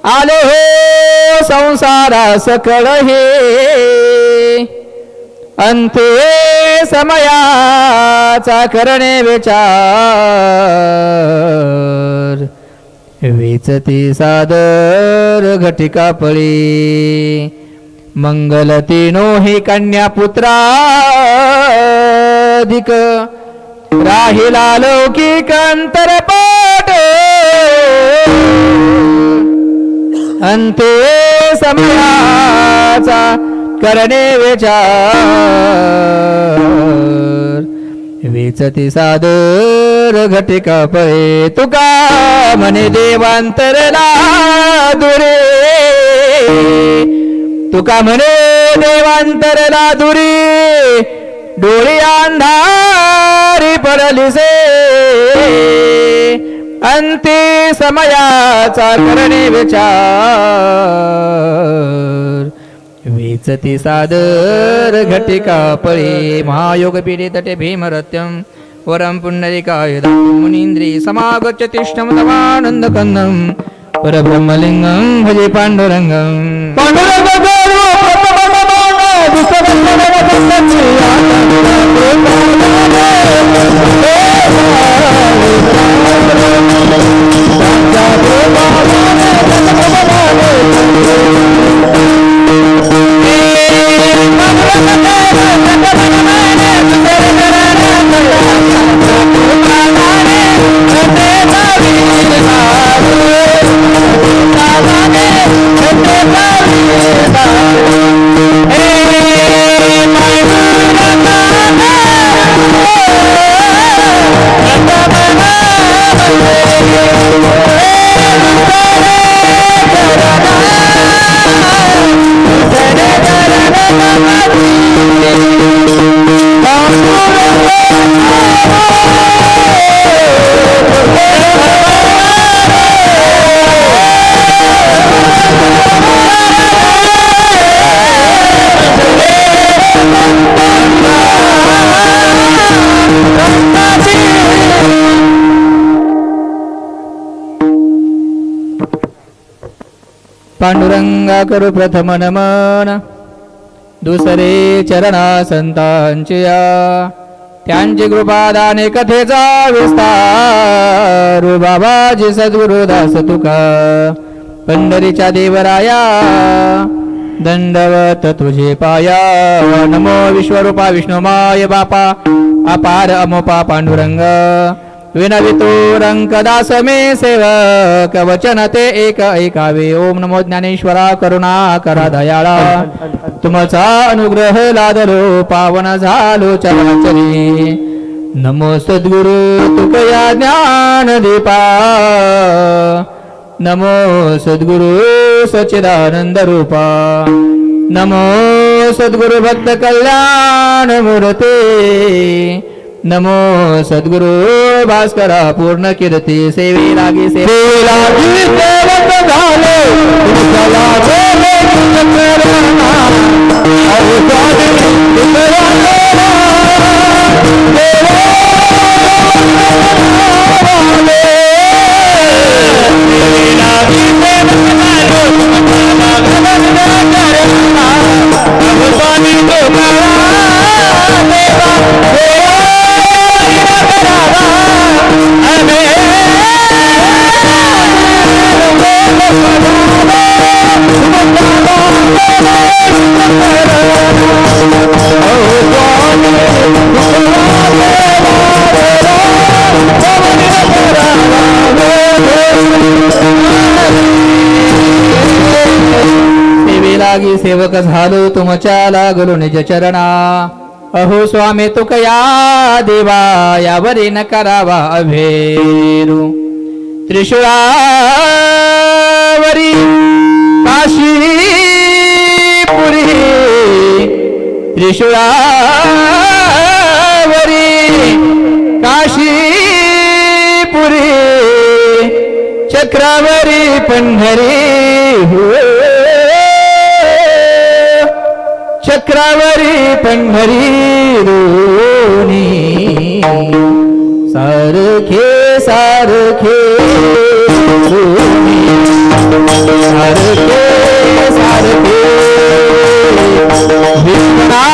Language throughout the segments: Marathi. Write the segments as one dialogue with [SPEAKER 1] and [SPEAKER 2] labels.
[SPEAKER 1] आले हो संसारा सकळ हे अंते समयाचा करणे विचार वेचती सादर घटिका पळी मंगलती हि कन्या पुत्राधिक राहिला लौकिक अंतरपाठ अंते समयाचा करणे विचार वेचती सादर घटिका पळे तुका म्हणे देवांतरला दुरे तुका म्हणे देवांतरला दुरी डोळी अंधारी पडलिसे अंते समयाचा करणे विचार वेचती सादर घटिका पळे महायोग पीडे तटे भीमरत्यं वरं पुंडरीकाय मुनीन्द्री समागच्छ तिष्ठं तवानंद कंदं परब्रह्मलिंगं भजे पांडुरंगं पांडुरंगा करू प्रथम नमन दुसरे चरणा संतांचिया त्यांची कृपादाने कथेचा विस्तार बाबाजी सद्गुरु दास तुका पंढरीच्या देवराया दंडवत तुझे पाया नमो विश्वरूपा विष्णुमाय बापा अपार अमोपा पांडुरंग विनवितो रंकदास मे सेवक वचन ते एक ऐकावे ओम नमो ज्ञानेश्वरा करुणा करा दयाळा तुमचा अनुग्रह लादलो पावन झालो चराचरी नमो सद्गुरु तुकया ज्ञान दीपा नमो सद्गुरु सच्चिदानंद रूपा नमो सद्गुरु भक्त कल्याण मूर्ते नमो सद्गुरु भास्करा पूर्ण कीर्ती सेवे लागी सेवक झाले लागी सेवक झालो तुमच्या लागलो निज चरणा अहो स्वामी तुकया देवा यावरी न करावा अभेरू त्रिशूळावरी काशीपुरी त्रिशूळावरी काशीपुरी चक्रावरी पंढरी चक्रावरी पंढरी रोनी सारखे सारखे रोनी सारखे सारखे विश्वनाथ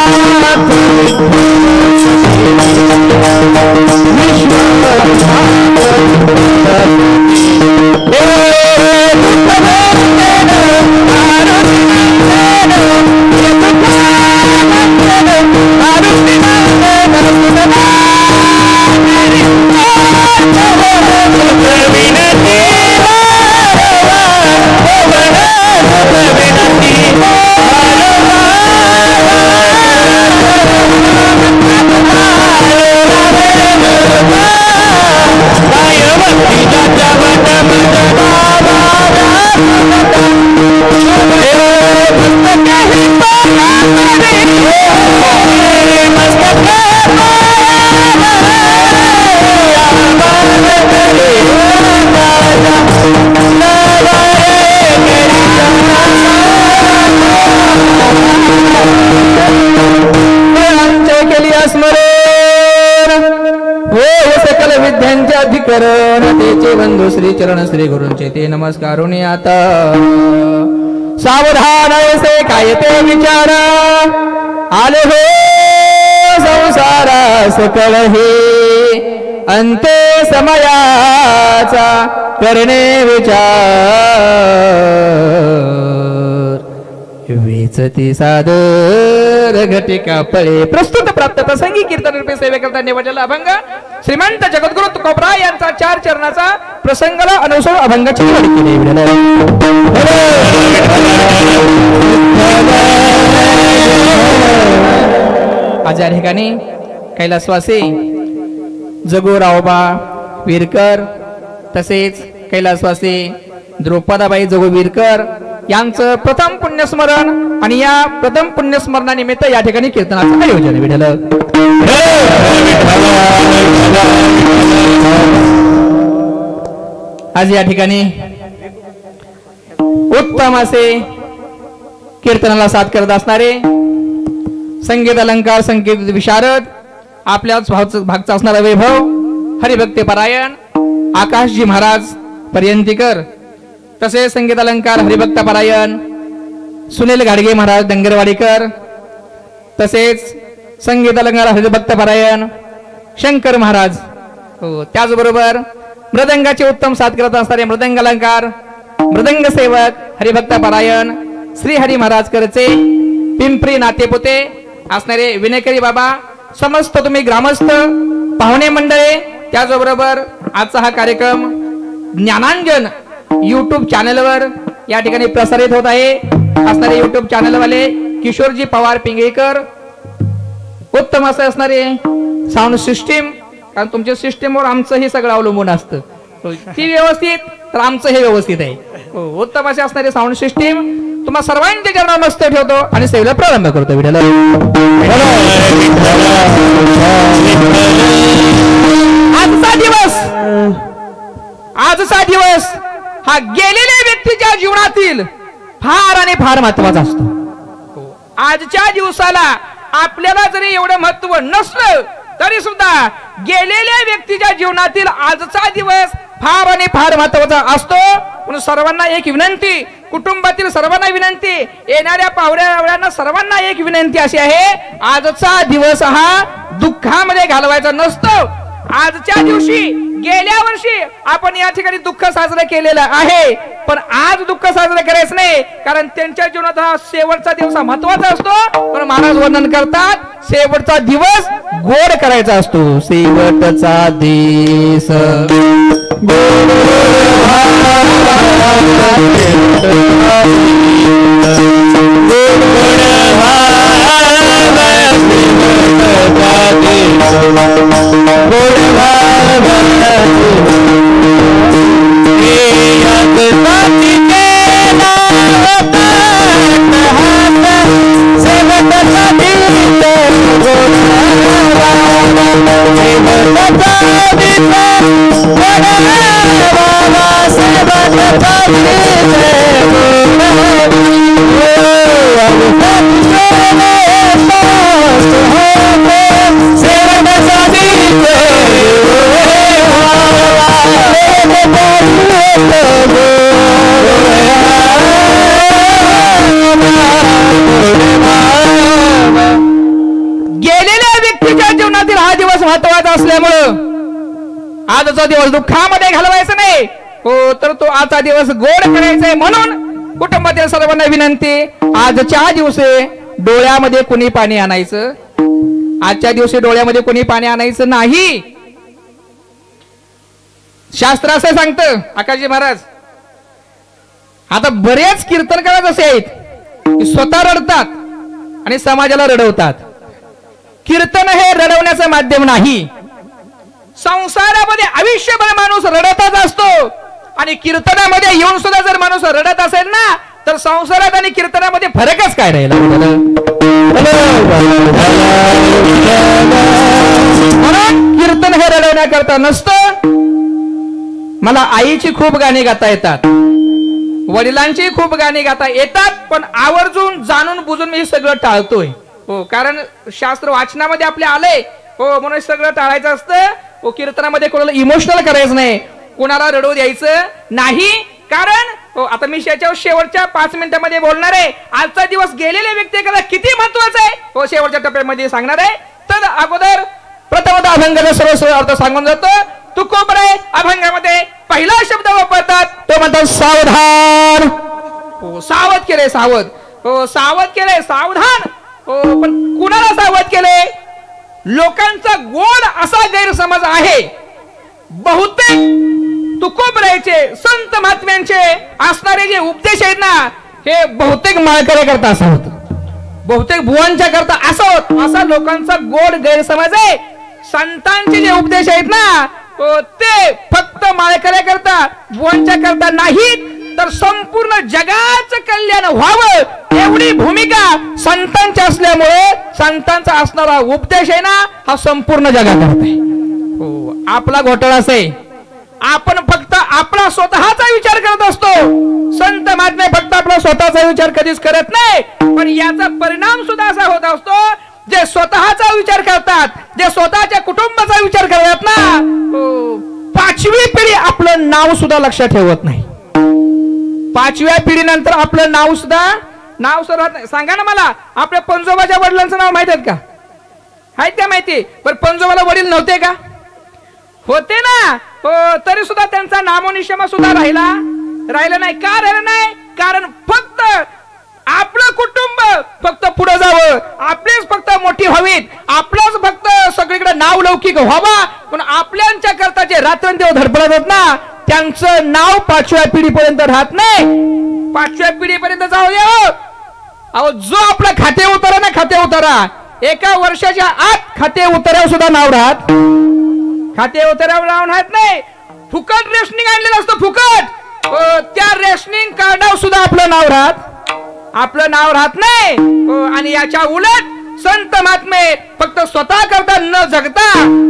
[SPEAKER 1] तेचे बंधू श्री चरण श्री गुरूंचे ते नमस्कारुनी आता सावधान ऐसे काय ते विचार आले हो संसारा सकळ हे अंते समयाचा करणे विचार वेचती सादर घटिका पळे प्रस्तुत प्राप्त प्रसंगी कीर्तन रूपे सेवे करता निवडलेला अभंग श्रीमंत जगद्गुरु तुकोबराय यांचा 4 चरणाचा प्रसंगाला अनुसरून अभंगाची निवड केली. आज या ठिकाणी कैलासवासी जगोरावबा विरकर तसेच कैलासवासी द्रौपदाबाई जगो विरकर यांचं प्रथम पुण्यस्मरण आणि या प्रथम पुण्यस्मरणानिमित्त या ठिकाणी कीर्तनाचं आयोजन विठ्ठल. आज या ठिकाणी उत्तम असे कीर्तनाला साथ करत असणारे संगीत अलंकार संगीत विशारद आपल्याच भागचा असणारा वैभव हरिभक्ती परायण आकाशजी महाराज पर्यंतीकर तसेच संगीत अलंकार हरिभक्त परायण सुनील गाडगे महाराज डंगरवाडीकर तसेच संगीत अलंकार हरिभक्त परायण शंकर महाराज हो त्याचबरोबर मृदंगाचे उत्तम साथ करत असणारे मृदंग अलंकार मृदंग सेवक हरिभक्त परायण श्री हरी महाराज करचे पिंपरी नातेपुते असणारे विनयकरी बाबा समस्त तुम्ही ग्रामस्थ पाहुणे मंडळे त्याचबरोबर आजचा हा कार्यक्रम ज्ञानांजन YouTube चॅनलवर या ठिकाणी प्रसारित होत आहे असणारे YouTube चॅनल वाले किशोरजी पवार पिंगळेकर उत्तम असं असणारे साऊंड सिस्टीम कारण तुमच्या सिस्टीमवर आमचं हे सगळं अवलंबून असतं ती व्यवस्थित तर आमचं हे व्यवस्थित आहे उत्तम असे असणारे साऊंड सिस्टीम तुम्हा सर्वांच्या चरणावर मस्त ठेवतो आणि सेवेला प्रारंभ करतो. विठ्ठल आजचा दिवस हा गेलेल्या व्यक्तीच्या जीवनातील फार आणि फार महत्वाचा असतो. आजच्या दिवसाला आपल्याला जरी एवढं महत्व नसलं तरी सुद्धा गेलेल्या व्यक्तीच्या जीवनातील आजचा दिवस फार आणि फार महत्वाचा असतो. म्हणून सर्वांना एक विनंती कुटुंबातील सर्वांना विनंती येणाऱ्या पाहुण्यांना सर्वांना एक विनंती अशी आहे आजचा दिवस हा दुःखामध्ये घालवायचा नसतो. आजच्या दिवशी गेल्या वर्षी आपण या ठिकाणी दुःख साजरं केलेलं आहे पण आज दुःख साजरं करायचं नाही कारण त्यांच्या जीवनात हा शेवटचा दिवस महत्वाचा असतो. पण महाराज वर्णन करतात शेवटचा दिवस गोड करायचा असतो. शेवटचा दिवस आजचा दिवस दुःखामध्ये घालवायचा नाही हो, तर तो आजचा दिवस गोड करायचा आहे. म्हणून कुटुंबातील सर्वांना विनंती, आजच्या दिवशी डोळ्यामध्ये कोणी पाणी आणायचं, आजच्या दिवशी डोळ्यामध्ये कोणी पाणी आणायचं नाही. शास्त्र असं सांगतं आकाशजी महाराज. आता बरेच कीर्तनकार असे आहेत की स्वतः रडतात आणि समाजाला रडवतात. कीर्तन हे रडवण्याचं माध्यम नाही. संसारामध्ये आयुष्यभर माणूस रडतच असतो आणि कीर्तनामध्ये येऊन सुद्धा जर माणूस रडत असेल ना, तर संसारात आणि कीर्तनामध्ये फरकच काय राहिला. म्हणून कीर्तन हे रडवण्याकरता नसतं. मला आईची खूप गाणी गाता येतात, वडिलांची खूप गाणी गाता येतात, पण आवर्जून जाणून बुजून मी सगळं टाळतोय हो. कारण शास्त्र वाचनामध्ये आपले आले हो, म्हणून सगळं टाळायचं असतं हो. कीर्तनामध्ये कोणाला इमोशनल करायचं नाही, कोणाला रडू द्यायचं नाही. कारण हो, आता मी शेवटच्या 5 मिनिटांमध्ये बोलणार आहे. आजचा दिवस गेलेल्या व्यक्तीकडे किती महत्वाचा आहे हो, शेवटच्या टप्प्यामध्ये सांगणार आहे. तर अगोदर प्रथमतः अभंगाचा सर्व अर्थ सांगून जातो. तुकोबरे अभंगामध्ये पहिला शब्द वापरतात तो म्हणतात सावधान हो. सावध केले, सावध हो, सावध केले, सावधान हो. पण कुणाला सावध केले? लोकांचा गोड असा गैरसमज आहे. बहुतेक तुकोबरायचे संत महात्म्यांचे असणारे जे उपदेश आहेत ना, हे बहुतेक माळकऱ्याकरता असं होतं, बहुतेक बुवांच्या करता असं होत. असा लोकांचा गोड गैरसमज आहे. संतांचे जे उपदेश आहेत ना, ते फक्त माळकऱ्याकरता बुवांच्या करता नाहीत, तर संपूर्ण जगाचं कल्याण व्हावं एवढी भूमिका संतांची असल्यामुळे संतांचा असणारा उपदेश आहे ना, हा संपूर्ण जगाकरता आहे हो. आपला घोटाळा असे, आपण फक्त आपला स्वतःचा विचार करत असतो. संत महात्मे फक्त आपला स्वतःचा विचार कधीच करत नाही, पण याचा परिणाम सुद्धा असा होत असतो, जे स्वतःचा विचार करतात, जे स्वतःच्या कुटुंबाचा विचार करतात ना, 5वी पिढी आपलं नाव सुद्धा लक्षात ठेवत नाही. 5व्या पिढीनंतर आपलं नाव सुद्धा राहत नाही. सांगा ना मला, आपल्या पंजोबाच्या वडिलांचं नाव माहित आहेत का? आहेत का माहिती? पण पंजोबाला वडील नव्हते का? होते ना हो, तरी सुद्धा त्यांचा नामोनिशामा सुद्धा राहिला नाही. का राहिला नाही? कारण फक्त आपलं कुटुंब फक्त पुढे जावं, आपलेच फक्त मोठी व्हावीत, आपलंच फक्त सगळीकडे नाव लौकिक व्हावा. पण आपल्याच्या करता जे रात्रंदिवस धडपडतात ना, त्यांचं नाव 5व्या पिढीपर्यंत राहत नाही. 5व्या पिढीपर्यंत जाऊ द्या. अहो, जो आपला खाते उतारा ना, खाते उतारा 1 वर्षाच्या आत खाते उतार्यावर सुद्धा नाव राहत, खाते उतार्यावर नाव राहत नाही. फुकट रेशनिंग आणलेलं असतं, फुकट त्या रेशनिंग कार्डावर सुद्धा आपलं नाव राहत नाही. आणि याच्या उलट संत महात्मे फक्त स्वतः करता न जगता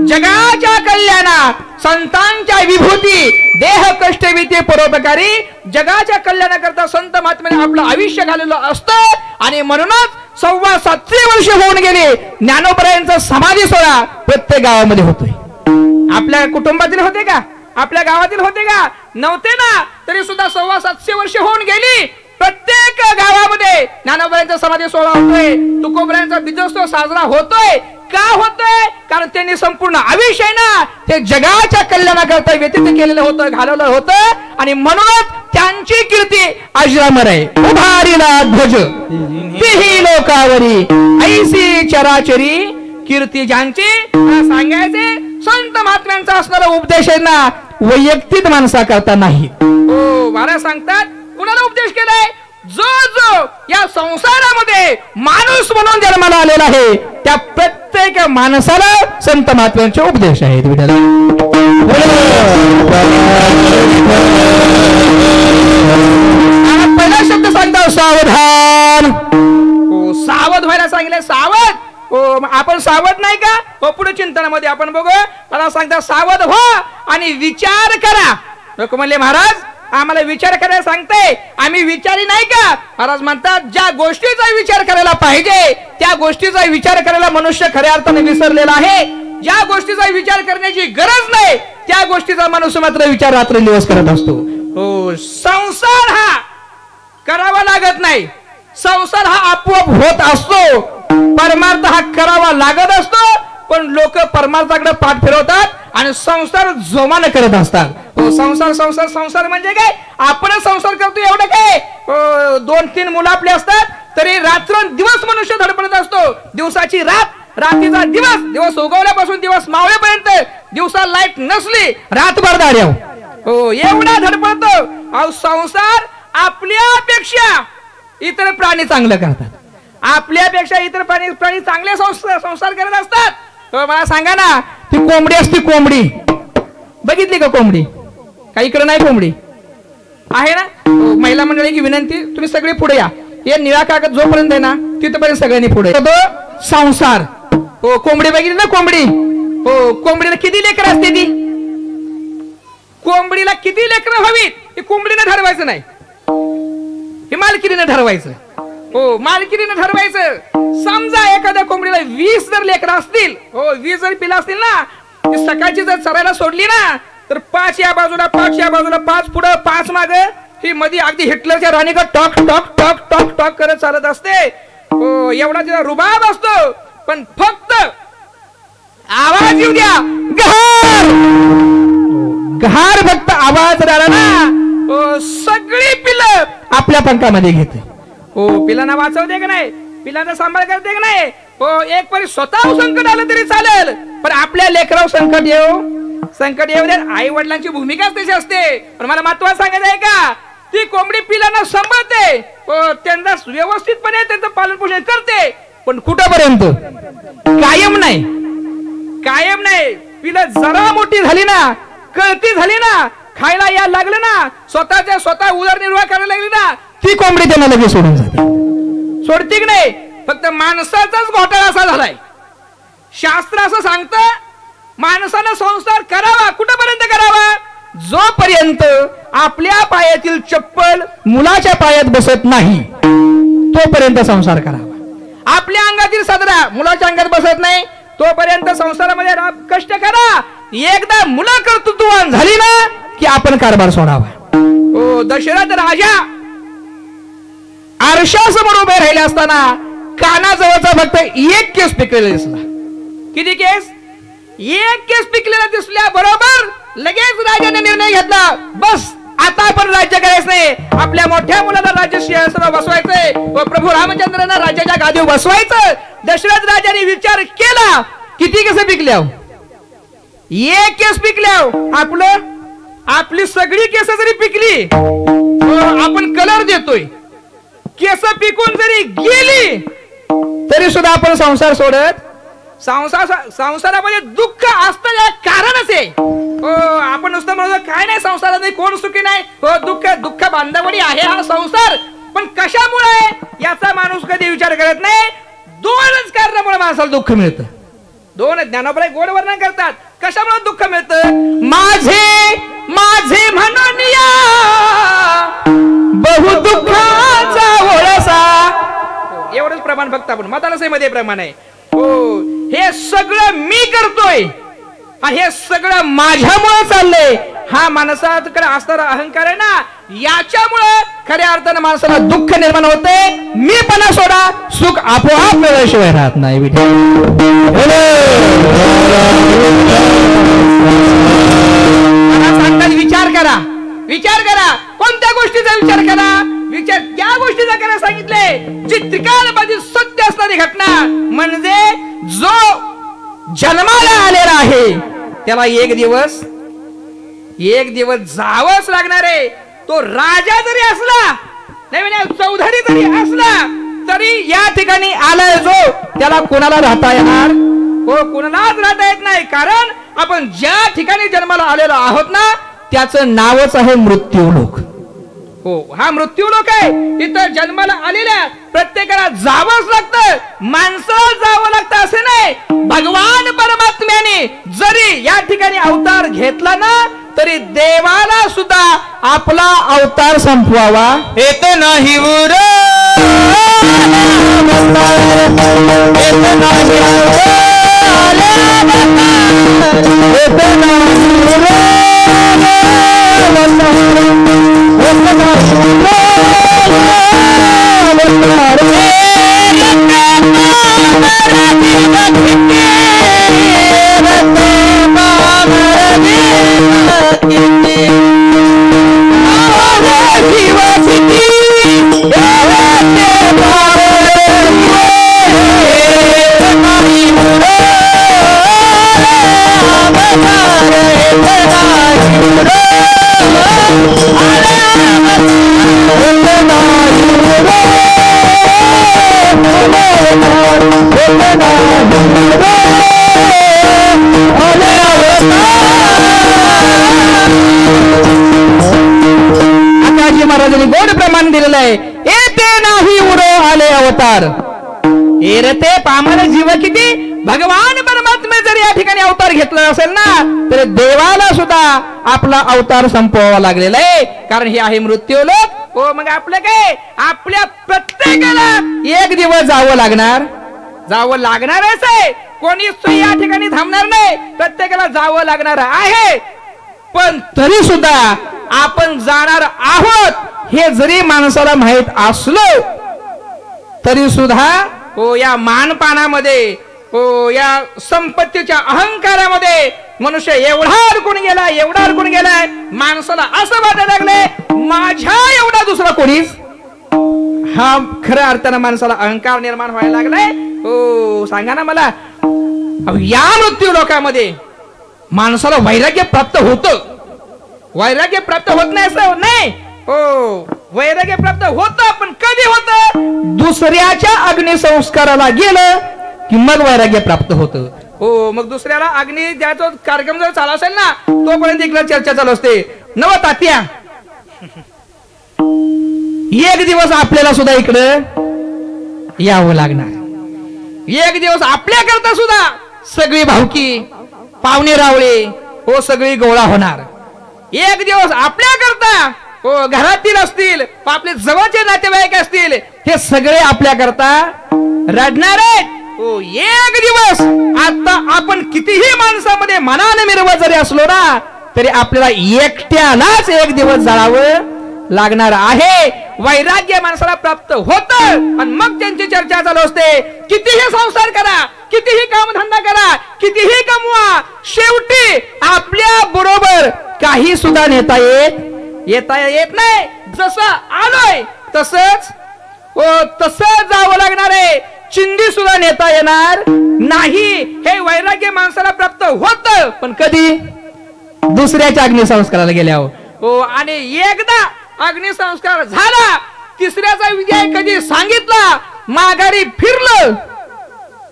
[SPEAKER 1] जगाच्या कल्याणात संतांच्या विभूती देह कष्टविते परोपकारी जगाच्या कल्याणाकरता संत महात्म्याने आपलं आयुष्य घालवलं असतं. आणि म्हणूनच 7.25 वर्ष होऊन गेले ज्ञानोबरायांचा समाधी सोहळा प्रत्येक गावामध्ये होतोय. आपल्या कुटुंबातील होते का? आपल्या गावातील होते का? नव्हते ना. तरी सुद्धा 7.25 वर्ष होऊन गेली. प्रत्येक गावामध्ये ज्ञानोबरायांचा समाधी सोहळा होतोय, तुकोबरायांचा बीजोत्सव साजरा होतोय. का होतोय? कारण त्यांनी संपूर्ण आयुष्य आहे ना, ते जगाच्या कल्याणाकरता व्यतीत केलेलं होतं, घालवलं होतं. आणि म्हणूनच त्यांची कीर्ती अजरामर आहे. उभारीला ध्वज तीही लोकावरी ऐसी चराचरी कीर्ती ज्यांची. सांगायचे संत महात्म्यांचा असणारा उपदेश आहे ना, वैयक्तिक माणसा करता नाही हो. महाराज सांगतात, कुणाला उपदेश केलाय? जो या संसारामध्ये माणूस म्हणून जन्माला आलेला आहे, त्या प्रत्येक माणसाला संत महात्म्यांचे उपदेश आहेत. पहिला शब्द सांगतो सावधान हो. सावध व्हायला सांगितलं, सावध हो. आपण सावध नाही का हो? पुढे चिंतनामध्ये आपण बघू. मला सांगता सावध व्हा आणि विचार करा. लोक म्हणले, महाराज आम्हाला विचार करायला सांगते, आम्ही विचारी नाही का? महाराज म्हणतात, ज्या गोष्टीचा विचार करायला पाहिजे त्या गोष्टीचा विचार करायला मनुष्य खऱ्या अर्थाने विसरलेला आहे. ज्या गोष्टीचा विचार करण्याची गरज नाही त्या गोष्टीचा मनुष्य मात्र विचार रात्रंदिवस करत असतो हो. संसार हा करावा लागत नाही, संसार हा आपोआप होत असतो. परमार्थ हा करावा लागत असतो. पण लोक परमार्थाकडे पाठ फिरवतात आणि संसार जोमाने करत असतात. संसार संसार संसार म्हणजे काय? आपण संसार करतो एवढं काय? 2-3 मुलं आपले असतात तरी रात्रंदिवस मनुष्य धडपडत असतो. दिवसाची रात, रात्रीचा दिवस, दिवस उगवल्यापासून दिवस मावळेपर्यंत, दिवसा लाईट नसली रातभर दाड्याव. हो, एवढा धडपडतो. अहो, संसार आपल्यापेक्षा इतर प्राणी चांगलं करतात. आपल्यापेक्षा इतर प्राणी चांगले संसार करत असतात. मला सांगा ना, ती कोंबडी असती, कोंबडी बघितली का? कोंबडी काही इकडे नाही, कोंबडी आहे ना. महिला मंडळीची विनंती, तुम्ही सगळे पुढे या. हे निळा कागद जोपर्यंत आहे ना तिथपर्यंत सगळ्यांनी पुढे. संसार. हो, कोंबडी बघितली ना, कोंबडी. हो, कोंबडीला किती लेकर असते? ती कोंबडीला किती लेकर हवीत हे कोंबडीने ठरवायचं नाही, हे मालकीने ठरवायचं. हो, मालकीने ठरवायचं. समजा एखाद्या कोंबडीला 20 जर लेकर असतील, हो 20 जर पिला असतील ना, ती सकाळची जर चरायला सोडली ना तर 5 या बाजूला, 5 या बाजूला, 5 पुढे 5 मागे, ही मध्ये अगदी हिटलरच्या राणीला talk talk talk talk talk करत चालत असते. हो, एवढा तिला रुबाब असतो. पण फक्त आवाज येऊ द्या, घार घार, फक्त आवाज आला ना सगळी पिलं आपल्या पंखामध्ये घेते. हो, पिलांना वाचवते का नाही? पिलांना सांभाळ करते का नाही? हो, एक परी स्वतः संकट आलं तरी चालेल, पण आपल्या लेकरावर संकट येऊ दे. आई वडिलांची भूमिका तशी असते. पण मला महत्त्वाचं सांगायचं आहे का, ती कोंबडी पिलांना सांभाळते, त्यांना व्यवस्थितपणे त्यांचं पालन पोषण करते, पण कुठपर्यंत? कायम नाही, कायम नाही. पिलं जरा मोठी झाली ना, कळती झाली ना, खायला यायला लागलं ना, स्वतः उदरनिर्वाह करायला लागली ना, ती कोंबडी त्यांना लगेच सोडून जाते. सोडती की नाही? फक्त माणसाचाच घोटाळा असा झालाय. शास्त्र असं सांगतं, माणसानं संसार करावा. कुठपर्यंत करावा? जोपर्यंत आपल्या पायातील चप्पल मुलाच्या पायात बसत नाही तोपर्यंत संसार करावा. आपल्या अंगातील सदरा मुलाच्या अंगात बसत नाही तोपर्यंत संसारामध्ये कष्ट करा. एकदा मुलं कर्तृत्ववान झाली ना की आपण कारभार सोडावा. हो, दशरथ राजा आरशासमोर उभे राहिले असताना कानाजवळचा फक्त एक केस पिकलेला दिसला. किती केस? एक केस पिकलेला दिसल्या बरोबर लगेच राजाने निर्णय घेतला, बस आता आपण राज्य करायचं नाही, आपल्या मोठ्या मुलाला राज्य सिंहासनावर बसवायचंय व प्रभू रामचंद्रांना राज्याच्या गादीवर बसवायचं. दशरथ राजाने विचार केला, किती केस पिकल्या? एक केस पिकल्या. आपली सगळी केस जरी पिकली, आपण कलर देतोय, केस पिकून जरी गेली तरी सुद्धा आपण संसार सोडत. संसारामध्ये दुःख असतं कारणच आहे. हो, आपण नुसतं म्हणतो काय नाही संसारात नाही, कोण सुखी नाही. हो, दुःख बांधवडी आहे हा संसार, पण कशामुळे याचा माणूस कधी विचार करत नाही. 2च कारणामुळे माणसाला दुःख मिळतं. 2 ज्ञानोबा गोड वर्णन करतात कशामुळे दुःख मिळतं. माझे म्हणून बहु दुःखाचा ओळसा. एवढंच प्रमाण फक्त आपण मताला मध्ये प्रमाण आहे. हो, हे सगळं मी करतोय आणि हे सगळं माझ्यामुळे चाललंय, हा माणसाकडे असणारा अहंकार आहे ना, याच्यामुळे खऱ्या अर्थानं माणसाला दुःख निर्माण होते. मी पणा सोडा, सुख आपोआप मिळाल्याशिवाय राहत नाही. मला सांगतात विचार करा, कोणत्या गोष्टीचा विचार करा? विचार त्या गोष्टीचा करायला सांगितले जी त्रिकालबाधी सत्य असणारी घटना, म्हणजे जो जन्माला आलेला आहे त्याला एक दिवस जावंच लागणार आहे. तो राजा जरी असला नाही, चौधरी जरी असला तरी या ठिकाणी आलाय जो, त्याला कोणाला राहता येणार? हो, कोणालाच राहता येत नाही. कारण आपण ज्या ठिकाणी जन्माला आलेलो आहोत ना त्याचं नावच आहे मृत्यूलोक. हो, हा मृत्यूलोक आहे. इथं जन्माला आलेल्या प्रत्येकाला जावंच लागतं, माणसाला जावं लागतं असं नाही. भगवान परमात्म्याने जरी या ठिकाणी अवतार घेतला ना तरी देवाला सुद्धा आपला अवतार संपवावा येत नाही. उदाहरण दिलेलं आहे, येते नाही उरो आले अवतार. एरते पामर जीव किती भगवान परमात्मे जर या ठिकाणी अवतार घेतला असेल ना, तर देवाला सुद्धा आपला अवतार संपवावा लागलेला आहे. कारण हे आहे मृत्यू लोक. हो, मग आपलं काय, आपल्या प्रत्येकाला एक दिवस जावं लागणारच आहे. कोणीच या ठिकाणी थांबणार नाही, प्रत्येकाला जावं लागणार आहे. पण तरी सुद्धा आपण जाणार आहोत हे जरी माणसाला माहित असलो तरी सुद्धा हो या मानपानामध्ये, हो या संपत्तीच्या अहंकारामध्ये मनुष्य एवढा अडकून गेलाय, माणसाला असं वाटायला लागले माझ्या एवढा दुसरा कोणीच. हा खऱ्या अर्थानं माणसाला अहंकार निर्माण व्हायला लागलाय. हो सांगा ना मला, या मृत्यू लोकामध्ये माणसाला वैराग्य प्राप्त होतं. वैराग्य प्राप्त होत नाही असं नाही. हो वैराग्य प्राप्त होतं, पण कधी होतं, दुसऱ्याच्या अग्निसंस्काराला गेलं की मग वैराग्य प्राप्त होतं. हो मग दुसऱ्याला अग्नी द्यायचा कार्यक्रम जर चालू असेल ना, तोपर्यंत इकडे चर्चा चालू असते. नव तात्या, एक दिवस आपल्याला सुद्धा इकडं यावं लागणार. एक दिवस आपल्या करता सुद्धा सगळी भावकी पाहुणे रावळे हो सगळी गोळा होणार. एक दिवस आपल्या करता हो घरातील असतील, आपले जवळचे नातेवाईक असतील, हे सगळे आपल्या करता रडणार आहेत. हो एक दिवस आता आपण कितीही माणसामध्ये मनाने मिरवत जरी असलो ना, तरी आपल्याला एकट्यालाच एक दिवस जाळावं लागणार आहे. वैराग्य माणसाला प्राप्त होतं आणि मग त्यांची चर्चा चालू असते. कितीही संसार करा, कितीही कामधंदा करा, कितीही कमवा, शेवटी आपल्या बरोबर काही सुद्धा नेता येत नाही. जसं आलोय तसंच जावं लागणार आहे. चिंदी सुद्धा नेता येणार नाही. हे वैराग्य माणसाला प्राप्त होतं, पण कधी, दुसऱ्याच्या अग्निसंस्काराला गेल्यावर. हो आणि एकदा अग्निसंस्कार झाला, तिसऱ्याचा विजय कधी सांगितला, माघारी फिरलं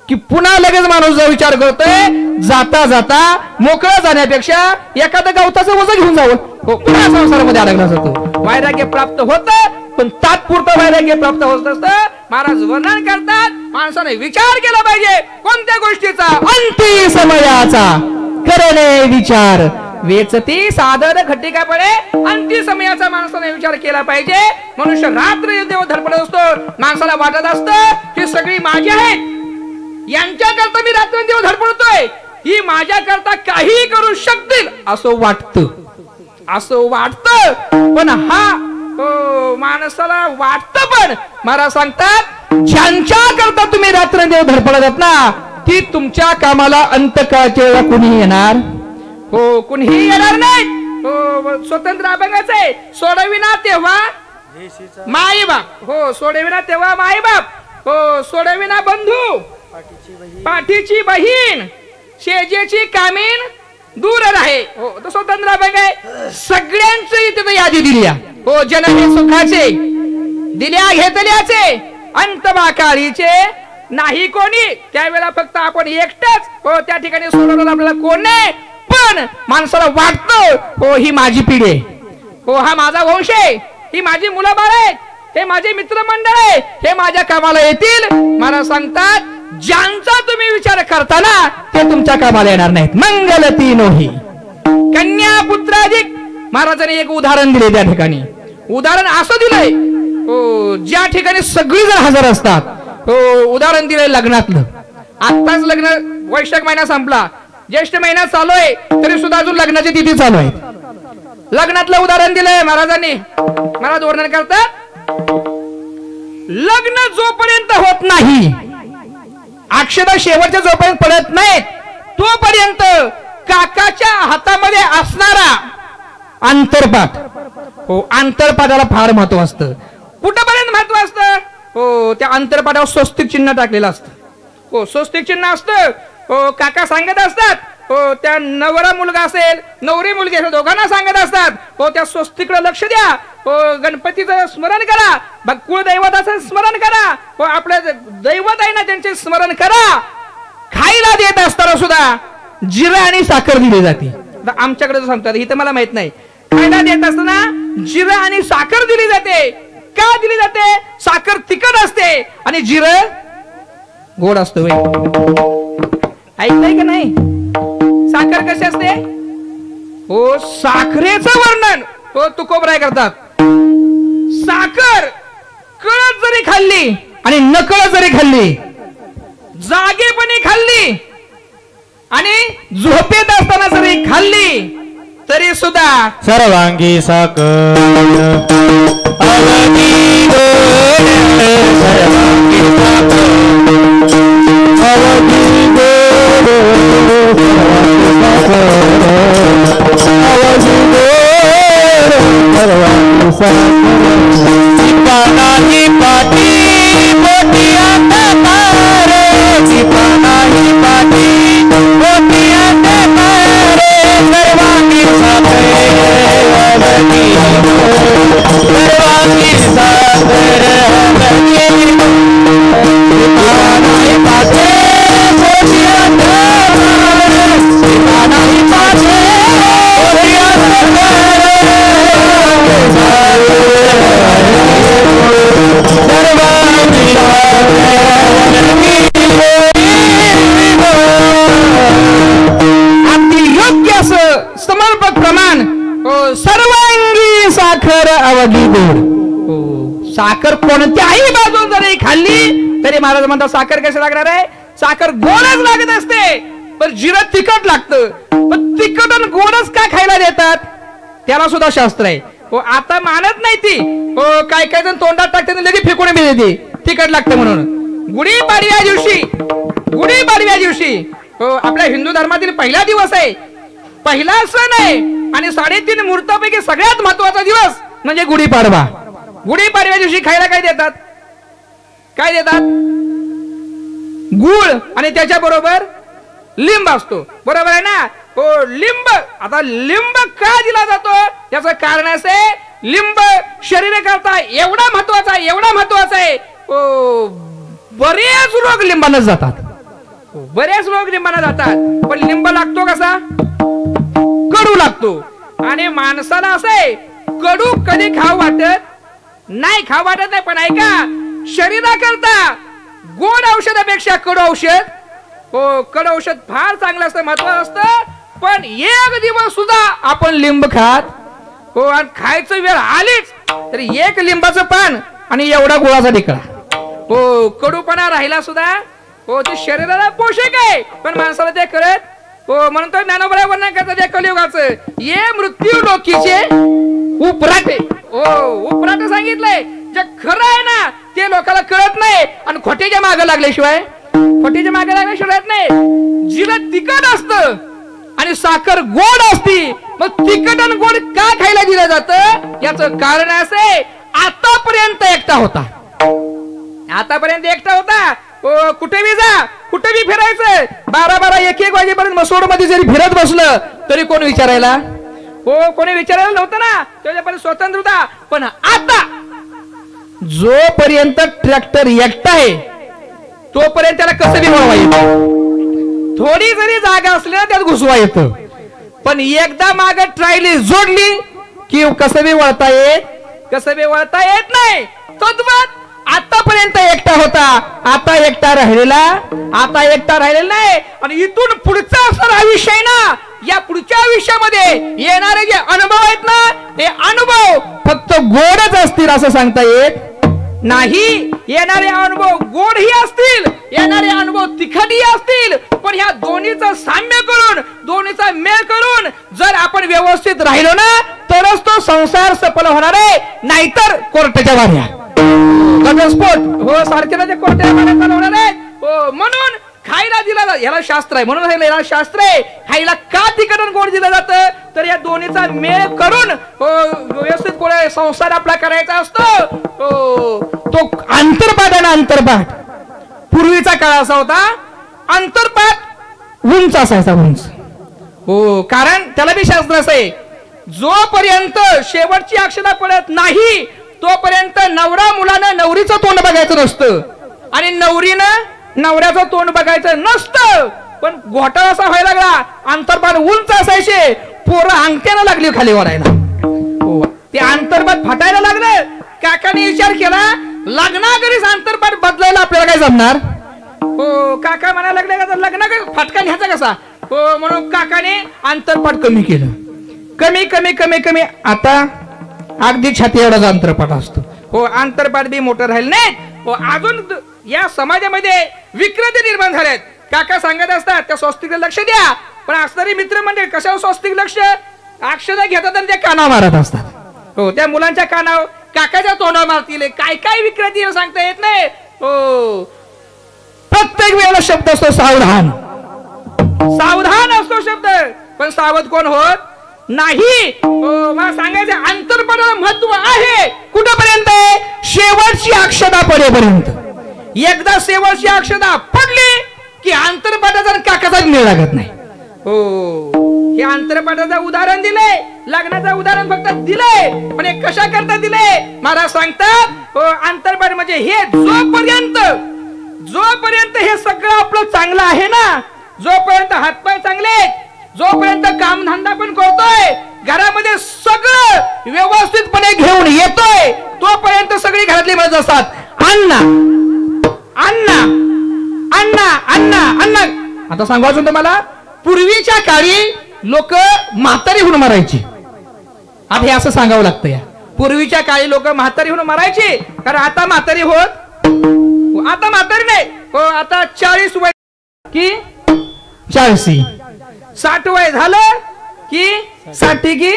[SPEAKER 1] की पुन्हा लगेच माणूस जो विचार करतोय, जाता जाता मोकळं जाण्यापेक्षा एखादं गवताचं वजन घेऊन जावं. हो पुन्हा संसारामध्ये अडकला जातो. वैराग्य प्राप्त होतं, पण तात्पुरतं वैराग्य प्राप्त होत असतं. महाराज वर्णन करतात, माणसाने विचार केला पाहिजे कोणत्या गोष्टीचा, अंती समयाचा करणे विचार वेचती साधन खट्टिका पडे. अंती समयाचा माणसाने विचार केला पाहिजे. मनुष्य रात्र देव धडपडत असतो, माणसाला वाटत असतं की सगळी माझी आहेत, यांच्या करता मी रात्रंदिवस धडपडतोय, ही माझ्या करता काही करू शकतील असं वाटतं. पण हा माणसाला वाटतं, पण महाराज सांगतात ज्यांच्या करता तुम्ही रात्रंदिवस धडपडत आहात ना, ती तुमच्या कामाला अंतकाळच्या वेळेला कुणी येणार, हो कुणीही येणार नाही. हो स्वतंत्र अभंगाच आहे, सोडविना तेव्हा माईबाप, हो सोडविना तेव्हा माईबाप, हो सोडविना बंधू, पाठीची बहीण, शेजेची कामीन दूर राहे. हो तो स्वतंत्र अभंग आहे. सगळ्यांची इथे यादी दिली आहे. हो जन हे सुखाचे दिल्या घेतल्याचे, अंतमा काळीचे नाही कोणी. त्यावेळेला फक्त आपण एकटाच. हो त्या ठिकाणी सोडवलं आपल्याला कोण नाही. पण माणसाला वाटतं हो ही माझी पिढी आहे, हो हा माझा वंश आहे, ही माझी मुलं बाळ आहेत, हे माझे मित्रमंडळ आहे, हे माझ्या कामाला येतील. महाराज सांगतात ज्यांचा तुम्ही विचार करताना ते तुमच्या कामाला येणार नाहीत. मंगल तीनोही कन्या पुत्राधिक. महाराजांनी एक उदाहरण दिले त्या ठिकाणी. उदाहरण असं दिलंय हो ज्या ठिकाणी सगळी जण हजर असतात. हो उदाहरण दिलंय लग्नातलं. आत्ताच लग्न वैशाख महिना संपला, ज्येष्ठ महिना चालू आहे, तरी सुद्धा अजून लग्नाची तिथी चालू आहे. लग्नातलं उदाहरण दिलंय महाराजांनी. महाराज वर्णन करतात, लग्न जोपर्यंत होत नाही, अक्षता शेवटच्या जोपर्यंत पडत नाहीत, तोपर्यंत काकाच्या हातामध्ये असणारा अंतरपाठ, हो अंतरपाठाला फार महत्व असतं. कुठपर्यंत महत्व असतं, हो त्या अंतरपाठावर स्वस्तिक चिन्ह टाकलेलं असतं. हो स्वस्तिक चिन्ह असतं. हो काका सांगत असतात, हो त्या नवरा मुलगा असेल, नवरी मुलगी असेल, दोघांना सांगत असतात, हो त्या स्वस्तिकडे लक्ष द्या, हो गणपतीचं स्मरण करा, कुळदैवताचं स्मरण करा, हो आपल्या दैवत आहे ना त्यांचे स्मरण करा. खायला देत असताना सुद्धा जिरा आणि साखर दिली जाते. आमच्याकडे सांगतात, इथं मला माहित नाही. खायला देत असताना जिरा आणि साखर दिली जाते. का दिली जाते? साखर तिखट असते आणि जिरं गोड असतं. ऐकलंय का नाही? साखर कशी असते? हो, साखरेचं वर्णन हो तुकोबराय करतात. साखर कळत जरी खाल्ली आणि नकळत जरी खाल्ली, जागेपणी खाल्ली आणि झोपेत असताना जरी खाल्ली तरी सुद्धा
[SPEAKER 2] सर्वांगी साखर अवधी गोड, सर्वांगी साखर अवधी गोड, अवधी गोड, सर्वांगी साखर नाही पाठी मोठी अंधकार, नाही पाठी मोठी अंधकार, सर्वांगी साखर अवधी गोड, सर्वांगी साखर अवधी गोड, नाही पाठी मोठी अंधकार, नाही पाठी मोठी अंधकार,
[SPEAKER 1] अगदी योग्य असं समर्पक प्रमाण. सर्वांगी साखर अवधी गोड. साखर कोणत्याही बाजून जरी खाल्ली तरी महाराज म्हणतात साखर कशी लागणार आहे? साखर गोडच लागत असते, पण जिरं तिखट लागतं. पण तिखट आणि गोडच का खायला देतात त्याला सुद्धा शास्त्र आहे. हो, आता मानत नाही ती. हो, काय काय जण तोंडात टाकते लगेच फेकून देते तिखट लागतं म्हणून. गुढीपाडव्या दिवशी हो आपल्या हिंदू धर्मातील पहिला दिवस आहे, पहिला सण आहे आणि 3.5 मुहूर्तापैकी सगळ्यात महत्वाचा दिवस म्हणजे गुढीपाडवा. गुढीपाडव्या दिवशी खायला काय देतात? काय देतात? गुळ आणि त्याच्या बरोबर लिंब असतो. बरोबर आहे ना? हो, लिंब. आता लिंब का दिला जातो त्याचं कारण असे, लिंब शरीराकरता एवढा महत्वाचा आहे. हो, बरेच रोग लिंबानं जातात. बरेच रोग लिंबानं जातात. पण लिंब लागतो कसा? कडू लागतो. आणि माणसाला असं आहे, कडू कधी खाऊ वाटत नाही. पण ऐका, शरीराकरता गोड औषधापेक्षा कडू औषध, हो कडू औषध फार चांगलं असतं, महत्वाचं असतं. पण एक दिवस सुद्धा आपण लिंब खात हो आणि खायचं वेळ आलीच तरी एक लिंबाचं पान आणि एवढा गुळाचा ढेकळा. हो, कडूपणा राहिला सुद्धा हो ते शरीराला पोषक आहे, पण माणसाला ते कळत हो. म्हणून तो ज्ञानोबा वर्णन करतात त्या कलियुगाचं, ये मृत्यू लोकीचे उपराटे. हो, उपराटे सांगितलंय. जे खरं आहे ना ते लोकांना कळत नाही आणि खोट्याच्या मागे लागल्याशिवाय नाही. जिरं तिखट असतं आणि साखर गोड असती, मग तिखट आणि गोड का खायला दिलं जातं याचं कारण असे, आतापर्यंत एकटा होता. कुठे बी जा, कुठे बी फिरायचं, 12-12, 1-1 वाजेपर्यंत मसोड मध्ये जरी फिरत बसलं तरी कोणी विचारायला नव्हतं ना. त्याच्यापर्यंत स्वतंत्र होता. पण आता जोपर्यंत ट्रॅक्टर एकटा आहे तोपर्यंत त्याला कसं बी वळवा येतं. थोडी जरी जागा असली ना त्यात घुसवा येतं. पण एकदा माग ट्रायली जोडली की कसं बी वळता येत नाही. तद्वत आतापर्यंत एकटा होता, आता एकटा राहिलेला नाही. आणि इथून पुढचा असणारा आयुष्य आहे ना, या पुढच्या आयुष्यामध्ये येणारे जे अनुभव आहेत ना, ते अनुभव फक्त गोडच असतील असं सांगता येत नाही. येणारे अनुभव गोडही असतील, येणारे अनुभव तिखटही असतील, पण ह्या दोन्हीचं साम्य करून, दोन्हीचा मेळ करून जर आपण व्यवस्थित राहिलो ना तरच तो संसार सफल होणार आहे. नाहीतर कोर्टाच्या वाऱ्या, घटस्फोट हो सारखेला ते कोर्टाच्या वाऱ्या चालवणार आहेत. हो, म्हणून खायला दिला याला शास्त्र आहे. म्हणून याला शास्त्र आहे. खायला का तिखट आणि गोड दिलं जातं तर या दोन्हीचा मेळ करून व्यवस्थित कोणी संसार आपला करायचा असतो. तो अंतर्पाठ पूर्वीचा काळ असा होता, अंतर्पाठ उंच असायचा, उंच. हो, कारण त्याला बी शास्त्र असं आहे, जोपर्यंत शेवटची अक्षता पडत नाही तोपर्यंत नवरा मुलानं नवरीचं तोंड बघायचं नसतं आणि नवरीनं नवऱ्याचं तोंड बघायचं नसतं. पण घोटाळा असा व्हायला लागला, अंतर्पाठ उंच असायचे, पोरं अंगठ्यानं लागली खाली वरायला. ते अंतर्पाठ फाटायला लागलं. काकाने विचार केला लग्नाकरीच अंतरपाठ बदलायला आपल्याला काय जमणार. हो काका म्हणायला लागले का लग्नाकरी फाटका घ्यायचा कसा. हो म्हणून काकाने अंतरपाठ कमी केलं. कमी कमी कमी कमी आता अगदी छाती एवढाच अंतरपाठ असतो. हो अंतरपाठ बी मोठं राहील नाही. हो अजून या समाजामध्ये विकृती निर्माण झाल्यात. काका सांगत असतात त्या स्वस्तिकडे लक्ष द्या, पण असणारी मित्र म्हणजे कशावर स्वस्तिक लक्ष अक्षर घेतात आणि त्या कानावर मारत असतात. हो त्या मुलांच्या कानावर काकाच्या तोंडावर मारतील. काय काय विकृती सांगता येत नाही. हो प्रत्येक वेळेला शब्द असतो सावधान. सावधान असतो शब्द, पण सावध कोण होत नाही. मला सांगायचं अंतरपणाला महत्व आहे कुठपर्यंत. शेवटची अक्षता पडेपर्यंत. एकदा शेवटची अक्षता पडली की अंतरपाठाचा काकाचा मेळ लागत नाही. हो हे अंतरपाठाचं उदाहरण दिलंय, लग्नाचं उदाहरण फक्त दिलंय, पण हे कशा करता दिलंय महाराज सांगतात. हो अंतरपाठ म्हणजे हे जोपर्यंत हे सगळं आपलं चांगलं आहे ना, जोपर्यंत हातपाय चांगले, जोपर्यंत कामधंदा पण करतोय, घरामध्ये सगळं व्यवस्थितपणे घेऊन येतोय, तोपर्यंत सगळी घरातली म्हणत असतात अण्णा अण्णा अण्णा अण्णा अण्णा. आता सांगायचं तुम्हाला पूर्वीच्या काळी लोक म्हातारी होऊन मरायची. आता हे असं सांगावं लागतं. या पूर्वीच्या काळी लोक म्हातारी होऊन मरायची, कारण आता म्हातारी होत, आता म्हातारी नाही. हो आता 40 वय की 40, 60 वय झालं की 60 की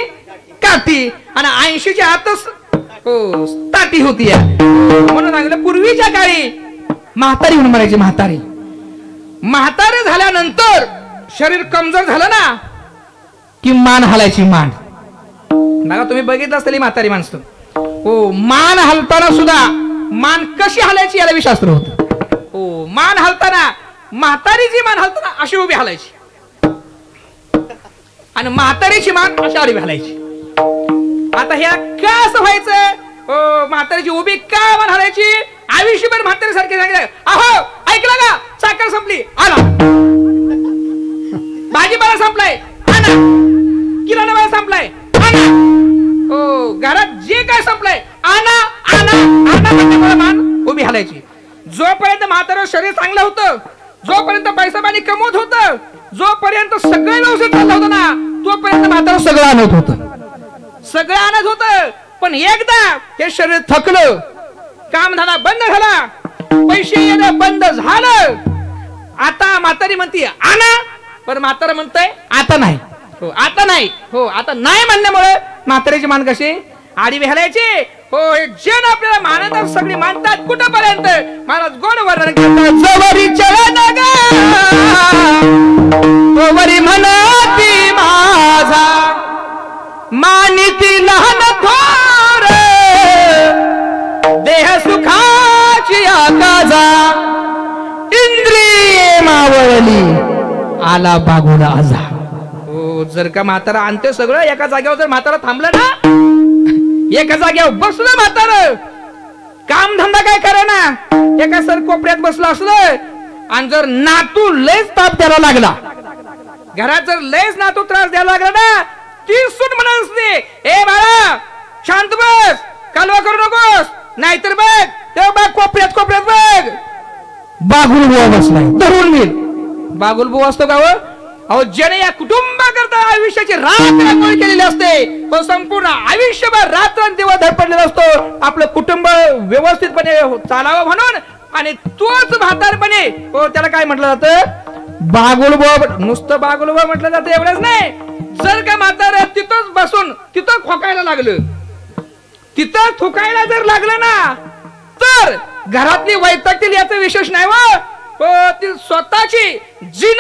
[SPEAKER 1] काठी, आणि 80च्या आतच हो ताटी होती. म्हणून सांगितलं पूर्वीच्या काळी म्हातारी होऊन मरायची. म्हातारे झाल्यानंतर शरीर कमजोर झालं ना की मान हलायची. मान बघा तुम्ही बघितलं असलेली म्हातारी माणसं. हो मान हलताना सुद्धा मान कशी हलायची याला शास्त्र होतं. हो मान हलताना म्हातारीची मान हलताना अशी उभी हलायची, आणि म्हातारीची मान अशी आडवी हलायची. आता ह्या का असं व्हायचं. म्हातारीची उभी का मान हलायची. आयुष्यभर म्हातारी सारखे सांगितलं अहो ऐकलं का साखर संपली आणा, भाजीपाला संपलाय आणा, किराणा माल संपलाय आणा, हो घरात जे काय संपलंय आणा आणा आणा म्हणजे मान उभी हलायची. जोपर्यंत म्हातारं शरीर चांगलं होतं, जोपर्यंत पैसा पाणी कमवत होतं, जोपर्यंत सगळं व्यवस्थित चाललं होतं ना, तोपर्यंत म्हातारं सगळं आणत होतं. पण एकदा हे शरीर थकलं, कामधंदा बंद झाला, पैसे येणं बंद झालं, आता म्हातारी म्हणते आणा, पण म्हातारा म्हणतंय आता नाही. हो आता नाही. हो आता नाही म्हणण्यामुळे म्हातारीची मान कशी आडवी हलायची. हो हे जन आपल्याला मानतात, सगळी मानतात कुठपर्यंत. महाराज गोड वर्णन करतात जवरी चरण तोवरी म्हणती माझा मानिती लहान थोर देह सुखाची आकाजा इंद्रिये मावळली आला बागुला आजा. हो जर का म्हातारा आणते सगळं एका जागेवर, जर म्हातारा थांबलं ना, एका जागेवर बसलं म्हातारं, कामधंदा काय करे ना, एका सर कोपऱ्यात बसलं असलं, आणि जर नातू लयच ताप द्यायला लागला, घरात जर लयच नातू त्रास द्यायला लागला ना, ती सूट म्हणत असते ए बाळा शांत बस, कालवा करू नकोस, नाहीतर बघ ते बघ कोपऱ्यात बघ बागुल बुवा बसलाय धरून मिळ. बागुल बुवा असतो का हो. अहो ज्याने या कुटुंबाकरता आयुष्याची रात्र केलेली असते, तो संपूर्ण आयुष्यभर रात्रंदिवस धडपडलेला असतो आपलं कुटुंब व्यवस्थितपणे चालावं म्हणून. आणि तोच म्हातारपणे हो त्याला काय म्हटलं जातं बागुलबुवा. नुसतं बागुलबुवा म्हटलं जातं एवढंच नाही. जर का म्हातारं तिथंच बसून तिथं खोकायला लागलं, तिथं थुकायला जर लागलं ना, तर घरातली वैतागतील याचं विशेष नाही व ती स्वतःची जिन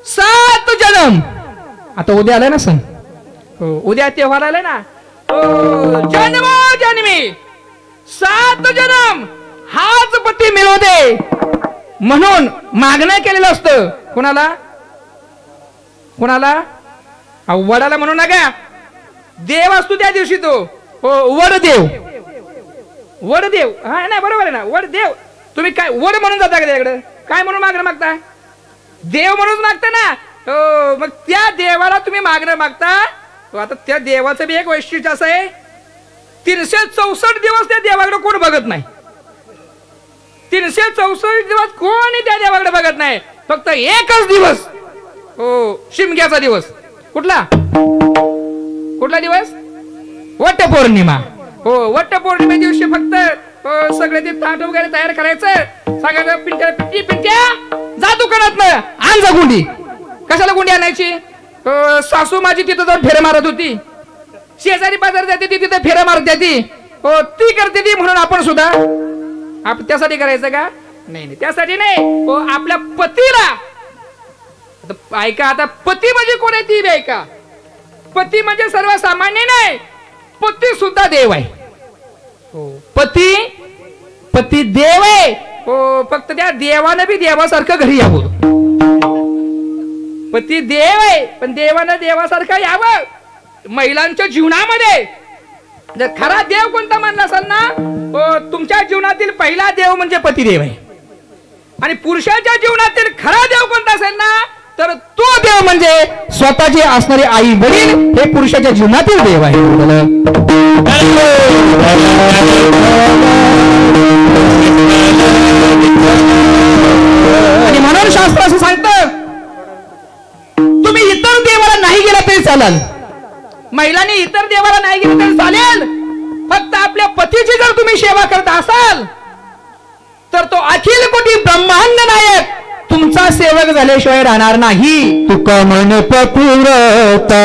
[SPEAKER 1] 7 जन्म. आता उद्या आलाय ना सण, उद्या तेव्हार आलाय ना, जन्मी 7 जन्म हाच पती मिळू दे म्हणून मागणं केलेलं असतं. कोणाला कोणाला वडाला म्हणू नका, देव असतो त्या दिवशी तो. वडदेव, वडदेव हा नाही बरोबर आहे ना, वडदेव. तुम्ही काय वड म्हणून जाता का त्याकडे, काय म्हणून मागणं मागता, देव म्हणून मागता ना. मग त्या देवाला तुम्ही मागणं मागता. आता त्या देवाचं बी एक वैशिष्ट्य असं आहे, 364 दिवस त्या देवाकडे कोण बघत नाही. 364 दिवस कोणी त्या देवाकडे बघत नाही. फक्त एकच दिवस, हो, शिमग्याचा दिवस. कुठला दिवस? वटपौर्णिमा. हो, वटपौर्णिमे दिवशी फक्त सगळे ते ताट वगैरे तयार करायचं, सांगायचं पिंट्या जा दुकानात ना आण जा गुंडी. कशाला गुंडी आणायची? सासू माझी तिथं जाऊन फेऱ्या मारत होती, शेजारी बाजार जाते ती तिथं फेऱ्या मारत जाती, हो ती करते ती, म्हणून आपण सुद्धा त्यासाठी करायचं का? नाही, त्यासाठी नाही. हो, आपल्या पतीला ऐका. आता पती म्हणजे कोण आहे ती ऐका. पती म्हणजे सर्वसामान्य नाही, पती सुद्धा देव आहे. हो, पती देव आहे. हो, फक्त त्या देवानं बी देवासारखं घरी यावं. पती देव आहे, पण देवानं देवासारखं यावं महिलांच्या जीवनामध्ये. जर खरा देव कोणता मानला असाल ना, तुमच्या जीवनातील पहिला देव म्हणजे पतिदेव आहे. आणि पुरुषाच्या जीवनातील खरा देव कोणता असेल ना, तर तो देव म्हणजे स्वतःचे असणारे आई वडील हे पुरुषाच्या जीवनातील देव आहे. आणि म्हणून शास्त्र असं सांगतं, तुम्ही इतर देवाला नाही गेला तरी चालेल, महिलांनी इतर देवाला नाही गेलं तरी चालेल, फक्त आपल्या पतीची जर तुम्ही सेवा करत असाल तर तो अखिल कोटी ब्रह्मांड नायक तुमचा सेवक झाल्याशिवाय राहणार नाही.
[SPEAKER 2] तुका मन पतिव्रता,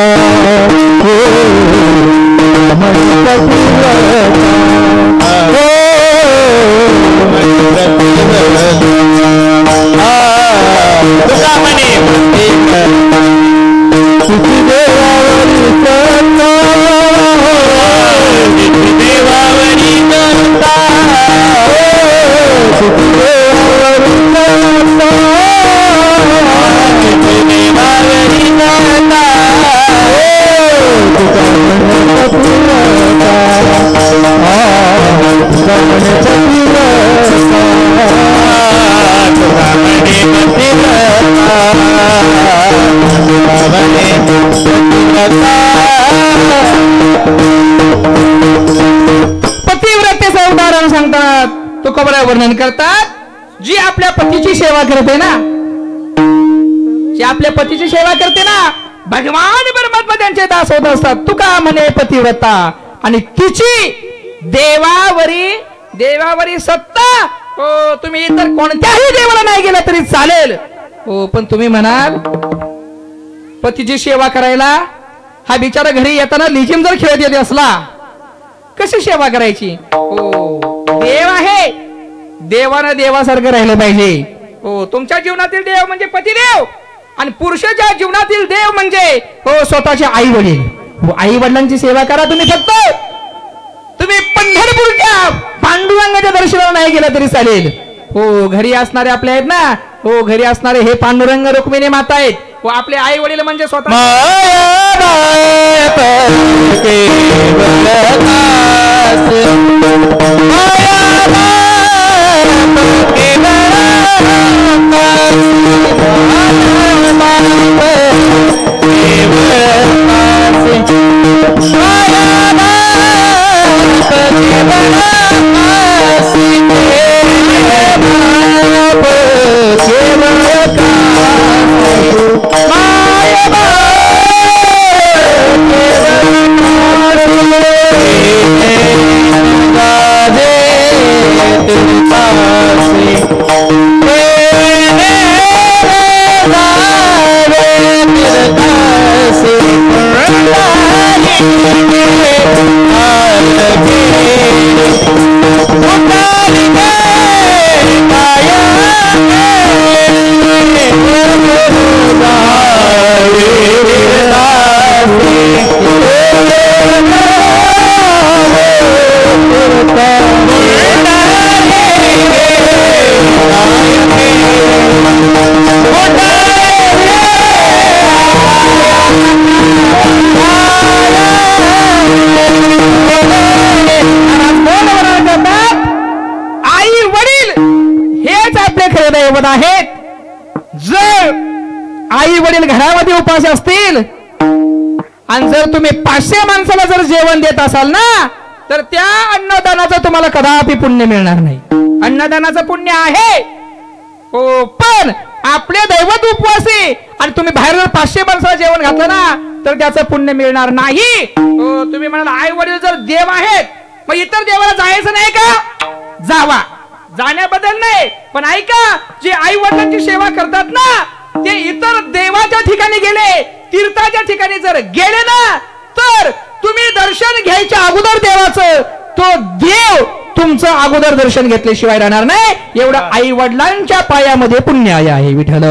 [SPEAKER 1] पतिव्रतेचं उदाहरण सांगतात, तुकोबरा वर्णन करतात. जी आपल्या पतीची सेवा करते ना, जी आपल्या पतीची सेवा करते ना, भगवान परमात्मा त्यांचे दास होत असतात. तुका म्हणे पतिव्रता, आणि तिची देवावरी सत्ता. हो, तुम्ही इतर कोणत्याही देवाला नाही गेला तरी चालेल. हो, पण तुम्ही म्हणाल पतीची सेवा करायला हा बिचारा घरी येताना लिजिम जर खेळत येते असला, कशी सेवा करायची? हो, देव आहे, देवानं देवासारखं राहिलं पाहिजे. हो, तुमच्या जीवनातील देव म्हणजे पतिदेव, आणि पुरुषाच्या जीवनातील देव म्हणजे हो स्वतःचे आई वडील. हो, आई वडिलांची सेवा करा तुम्ही. फक्त तुम्ही पंढरपूरच्या पांडुरंगाच्या दर्शनाला नाही गेला तरी चालेल. हो, घरी असणारे आपले आहेत ना, हो घरी असणारे हे पांडुरंग रुक्मिणी माता आहेत. व आपले आई वडील म्हणजे स्वतः आहेत. जर आई वडील घरामध्ये उपास असतील आणि जर तुम्ही 500 माणसाला जर जेवण देत असाल ना, तर त्या अन्नदानाचं तुम्हाला कदापि पुण्य मिळणार नाही. अन्नदानाचं पुण्य आहे हो, पण आपले दैवत उपवासी आणि तुम्ही बाहेर 500 माणसाला जेवण घातलं ना तर त्याचं पुण्य मिळणार नाही. हो, तुम्ही म्हणाल आई वडील जर देव आहेत मग इतर देवाला जायचं नाही का? जावा, जाण्याबद्दल नाही, पण ऐका, जे आई वडिलांची सेवा करतात ना ते इतर देवाच्या ठिकाणी गेले, तीर्थाच्या ठिकाणी जर गेले ना तर तुम्ही दर्शन घ्यायच्या अगोदर देवाचं तो देव तुमचं अगोदर दर्शन घेतल्याशिवाय राहणार नाही. एवढं आई वडिलांच्या पायामध्ये पुण्य आहे. विठ्ठल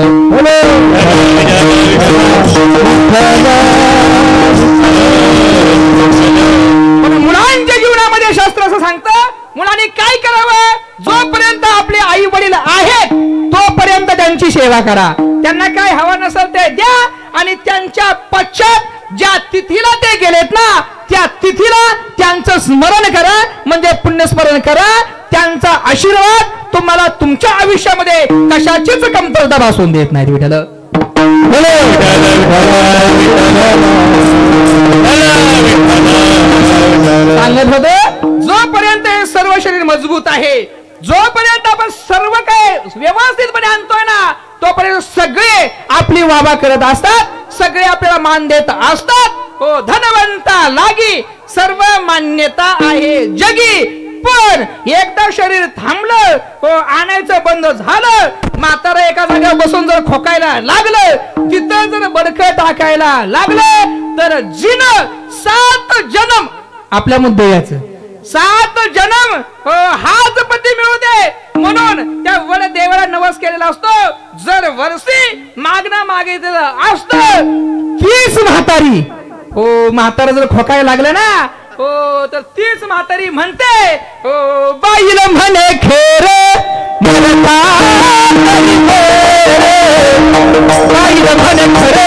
[SPEAKER 1] पण मुलांच्या जीवनामध्ये शास्त्र असं सांगतं, मुलांनी काय करावं? जोपर्यंत आपले आई वडील आहेत तोपर्यंत त्यांची सेवा करा. त्यांना काय हवं नसेल ते द्या आणि त्यांच्या पश्चात ज्या तिथीला ते गेलेत ना त्या तिथीला त्यांचं स्मरण करा, म्हणजे पुण्यस्मरण करा. त्यांचा आशीर्वाद तुम्हाला तुमच्या आयुष्यामध्ये कशाचीच कमतरता भासून देत नाही. विठ्ठल सांगत होत, जोपर्यंत हे सर्व शरीर मजबूत आहे, जोपर्यंत आपण सर्व काय व्यवस्थितपणे आणतोय ना तोपर्यंत सगळे आपली वावा करत असतात, सगळे आपल्याला मान देत असतात. हो, धनवंता लागी सर्व मान्यता आहे जगी. पण एकदा शरीर थांबलं, हो, आणायचं बंद झालं, म्हातारा एका जागेवर बसून जर खोकायला लागलं, तिथं जर बडकं टाकायला लागलं तर जिन 7 जन्म आपल्या मुद्द्याचं 7 जन्म हाच पती मिळू दे म्हणून त्या वड देवाला नवस केलेला असतो. जर वर्षी मागणं मागितलं असतं 30 म्हातारी, हो, म्हातारा जर खोकायला लागलं ना हो तर 30 म्हातारी म्हणते, हो, बाईला म्हणे खेर म्हणता बाईला म्हणे खरे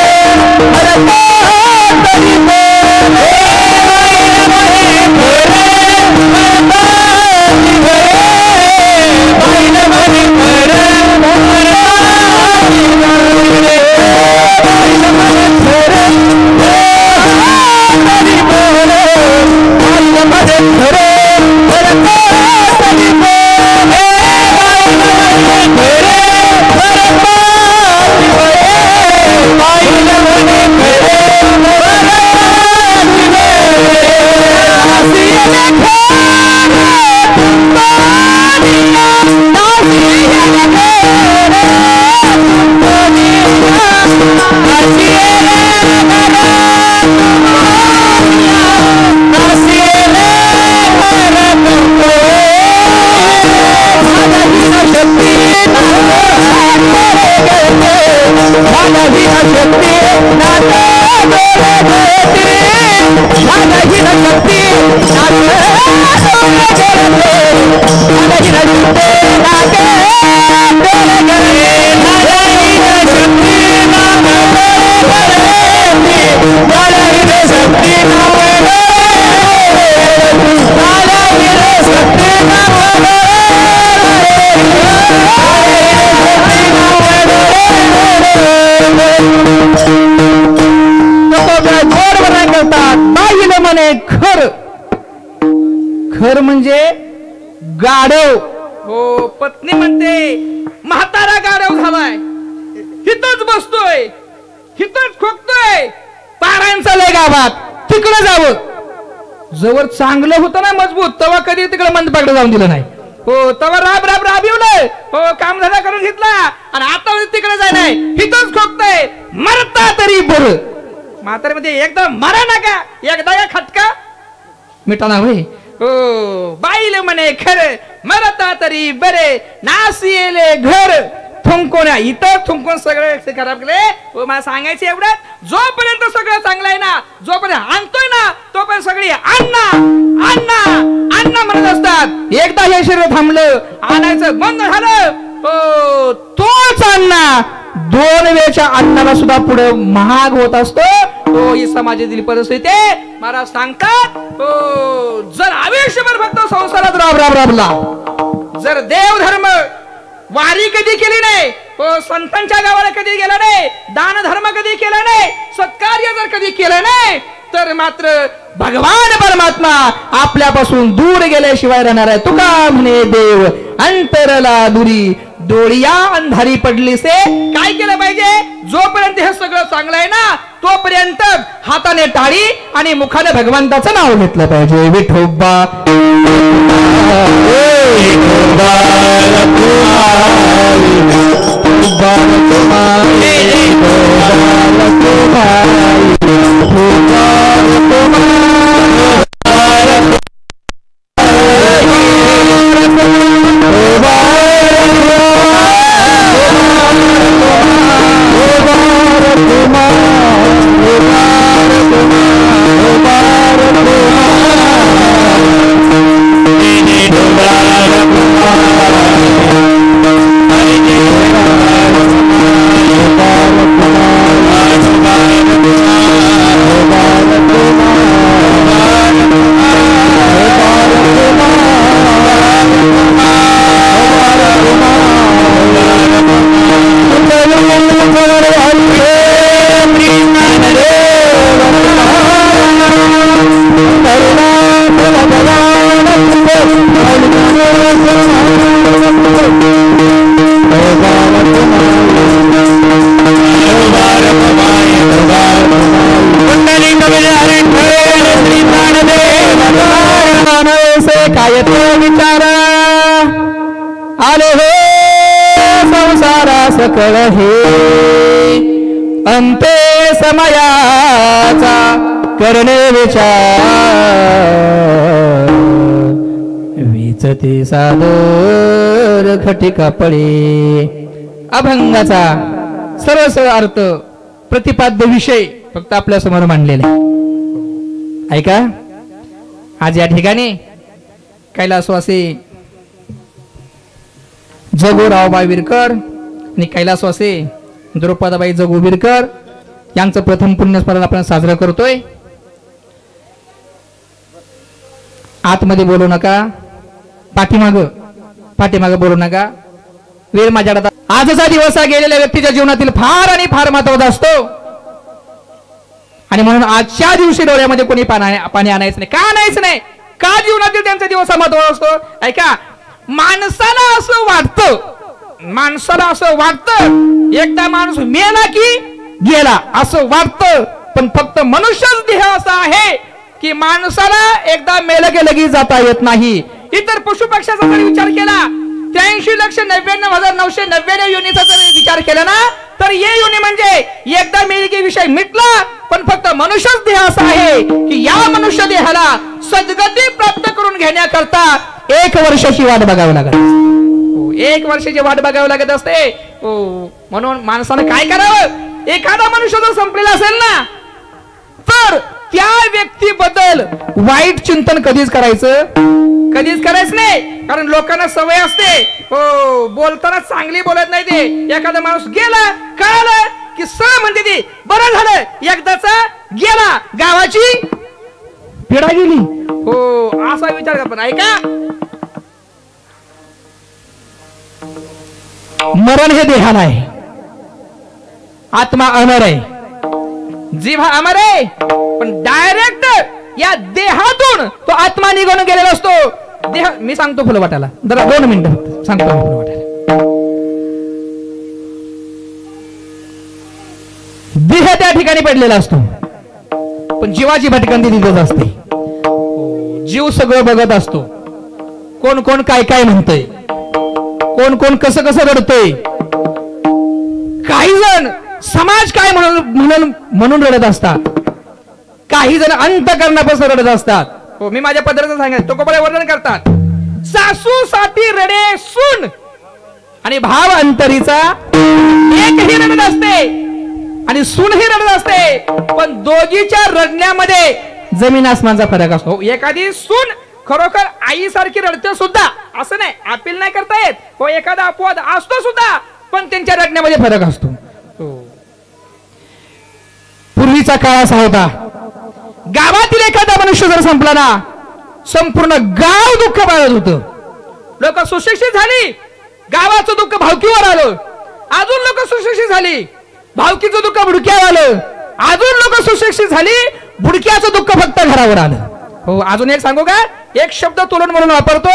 [SPEAKER 1] खर म्हणजे गाढव. हो, पत्नी म्हणते म्हातारा गाढव झालाय, हिथंच बसतोय, हिथंच खोकतोय, पारायणचा लय गावात, तिकडे जावं. जवळ चांगलं होतं ना मजबूत तेव्हा कधी तिकडे मंदपाकडे जाऊन दिलं नाही. हो, तेव्हा राबवलंय, हो, काम धंदा करून घेतला आणि आता तिकडे जाय नाही, हिथंच खोकतोय, मरता तरी बरं. म्हातारी मध्ये एकदा मरा नका, एकदा या खटका मिटाना होय. हो, बाईले म्हणे खरं मरता तरी बरे, नासिले घर थुंकोण्या, इथं थुंकून सगळे खराब केले. हो, मला सांगायचं एवढं, जोपर्यंत सगळं चांगलं आहे ना, जोपर्यंत आणतोय ना तोपर्यंत सगळी अण्णा अण्णा अण्णा म्हणत असतात. एकदा हे शरीर थांबलं, आणायचं बंद झालं, हो, तोच अण्णा 2 वेळच्या अन्नाला सुद्धा पुढे महाग होत असतो. हो, ही समाजातील परिस्थिती महाराज सांगतात. हो, जर आयुष्यभर फक्त संसारात राबला, जर देव धर्म वारी कधी केली नाही, हो, संतांच्या गावाला कधी गेला नाही, दान धर्म कधी केला नाही, सत्कार्य जर कधी केलं नाही, तर मात्र भगवान परमात्मा आपल्यापासून दूर गेल्याशिवाय राहणार आहे. तुका म्हणे देव अंतरला दुरी डोळिया अंधारी पडली से. काय केलं पाहिजे? जोपर्यंत हे सगळं चांगलं आहे ना तोपर्यंत हाताने टाळी आणि मुखाने भगवंताचं नाव घेतलं पाहिजे. विठोबा काय तो विचार आले हे संसारा सकळ हे अंते समयाचा करणे विचार विचते सादर खटिका पळे. अभंगाचा सरळ अर्थ प्रतिपाद्य विषय फक्त आपल्या समोर मांडलेला आहे. ऐका, आज या ठिकाणी कैलासवासी जगोरावबाई विरकर आणि कैलासवासी द्रौपदाबाई जगू विरकर यांचं प्रथम पुण्यस्मरण आपण साजरं करतोय. आतमध्ये बोलू नका, पाठीमाग बोलू नका. वेळ माझ्याकडे आजचा दिवस हा गेलेल्या व्यक्तीच्या जीवनातील फार आणि फार महत्त्वाचा असतो आणि म्हणून आजच्या दिवशी डोळ्यामध्ये कोणी पाणी आणायचं नाही. का आणायचं नाही? का जीवनातील त्यांचा दिवस महत्त्वाचा असतो? ऐका, माणसाला असं वाटतं एकदा माणूस मेला की गेला असं वाटतं, पण फक्त मनुष्यच देह असा आहे की माणसाला एकदा मेलं की लगेच जाता येत नाही. इतर पशु पक्ष्याचा जर विचार केला 83,99,999 योनीचा जर विचार केला ना तर ये योनी म्हणजे एकदा मेली की विषय मिटला. पण फक्त मनुष्यच देह असा आहे की या मनुष्य देहाला सद्गती प्राप्त करून घेण्याकरता 1 वर्षाची वाट बघावी लागत असते. 1 वर्षाची वाट बघावी लागत असते. म्हणून माणसाने काय करावं? एखादा मनुष्य जर संपलेला असेल ना तर त्या व्यक्तीबद्दल वाईट चिंतन कधीच करायचं नाही. कारण लोकांना सवय असते बोलताना चांगली बोलत नाही. ते एखादा माणूस गेला कळालं की म्हणते ती बरं झालं एकदाचा गेला, गावाची पिढा गेली. असा विचार कर. पण ऐका, मरण हे देहाला आहे, आत्मा अमर आहे, जीव हा अमर आहे. पण डायरेक्ट या देहातून तो आत्मा निघून गेलेला असतो. देह मी सांगतो फुलवाटाला जरा 2 मिनिटं सांगतो. फुलवाटाला देह त्या ठिकाणी पडलेला असतो पण जीवाची भटकंती तिथेच असते. जीव सगळं बघत असतो. कोण कोण काय काय म्हणतोय, कोण कोण कसं कसं रडतोय. काही जण समाज काय म्हणून रडत असतात, काही जण अंतःकरणापासून रडत असतात. मी माझ्या पद्धतीने सांगितलं तुकोबळे वर्णन करतात. सासू साठी रडे सून आणि भाव अंतरीचा एकही रडत असते आणि सूनही रडत असते. पण दोघीच्या रडण्यामध्ये जमीन आसमानचा फरक असतो. एखादी सून खरोखर आईसारखी रडते सुद्धा असं नाही, अपील नाही करता येत. एखादा अपवाद असतो सुद्धा पण त्यांच्या रडण्यामध्ये फरक असतो. पूर्वीचा काळ असा होता, गावातील एखादा मनुष्य जर संपला ना संपूर्ण गाव दुःख बाळगत होतं. लोक सुशिक्षित झाली, गावाचं दुःख भावकीवर आलं. अजून लोक सुशिक्षित झाली, भावकीचं दुःख बुडक्यावर आलं. अजून लोक सुशिक्षित झाली, बुडक्याचं दुःख फक्त घरावर आलं. हो, अजून एक सांगू का, एक शब्द तोरण म्हणून वापरतो,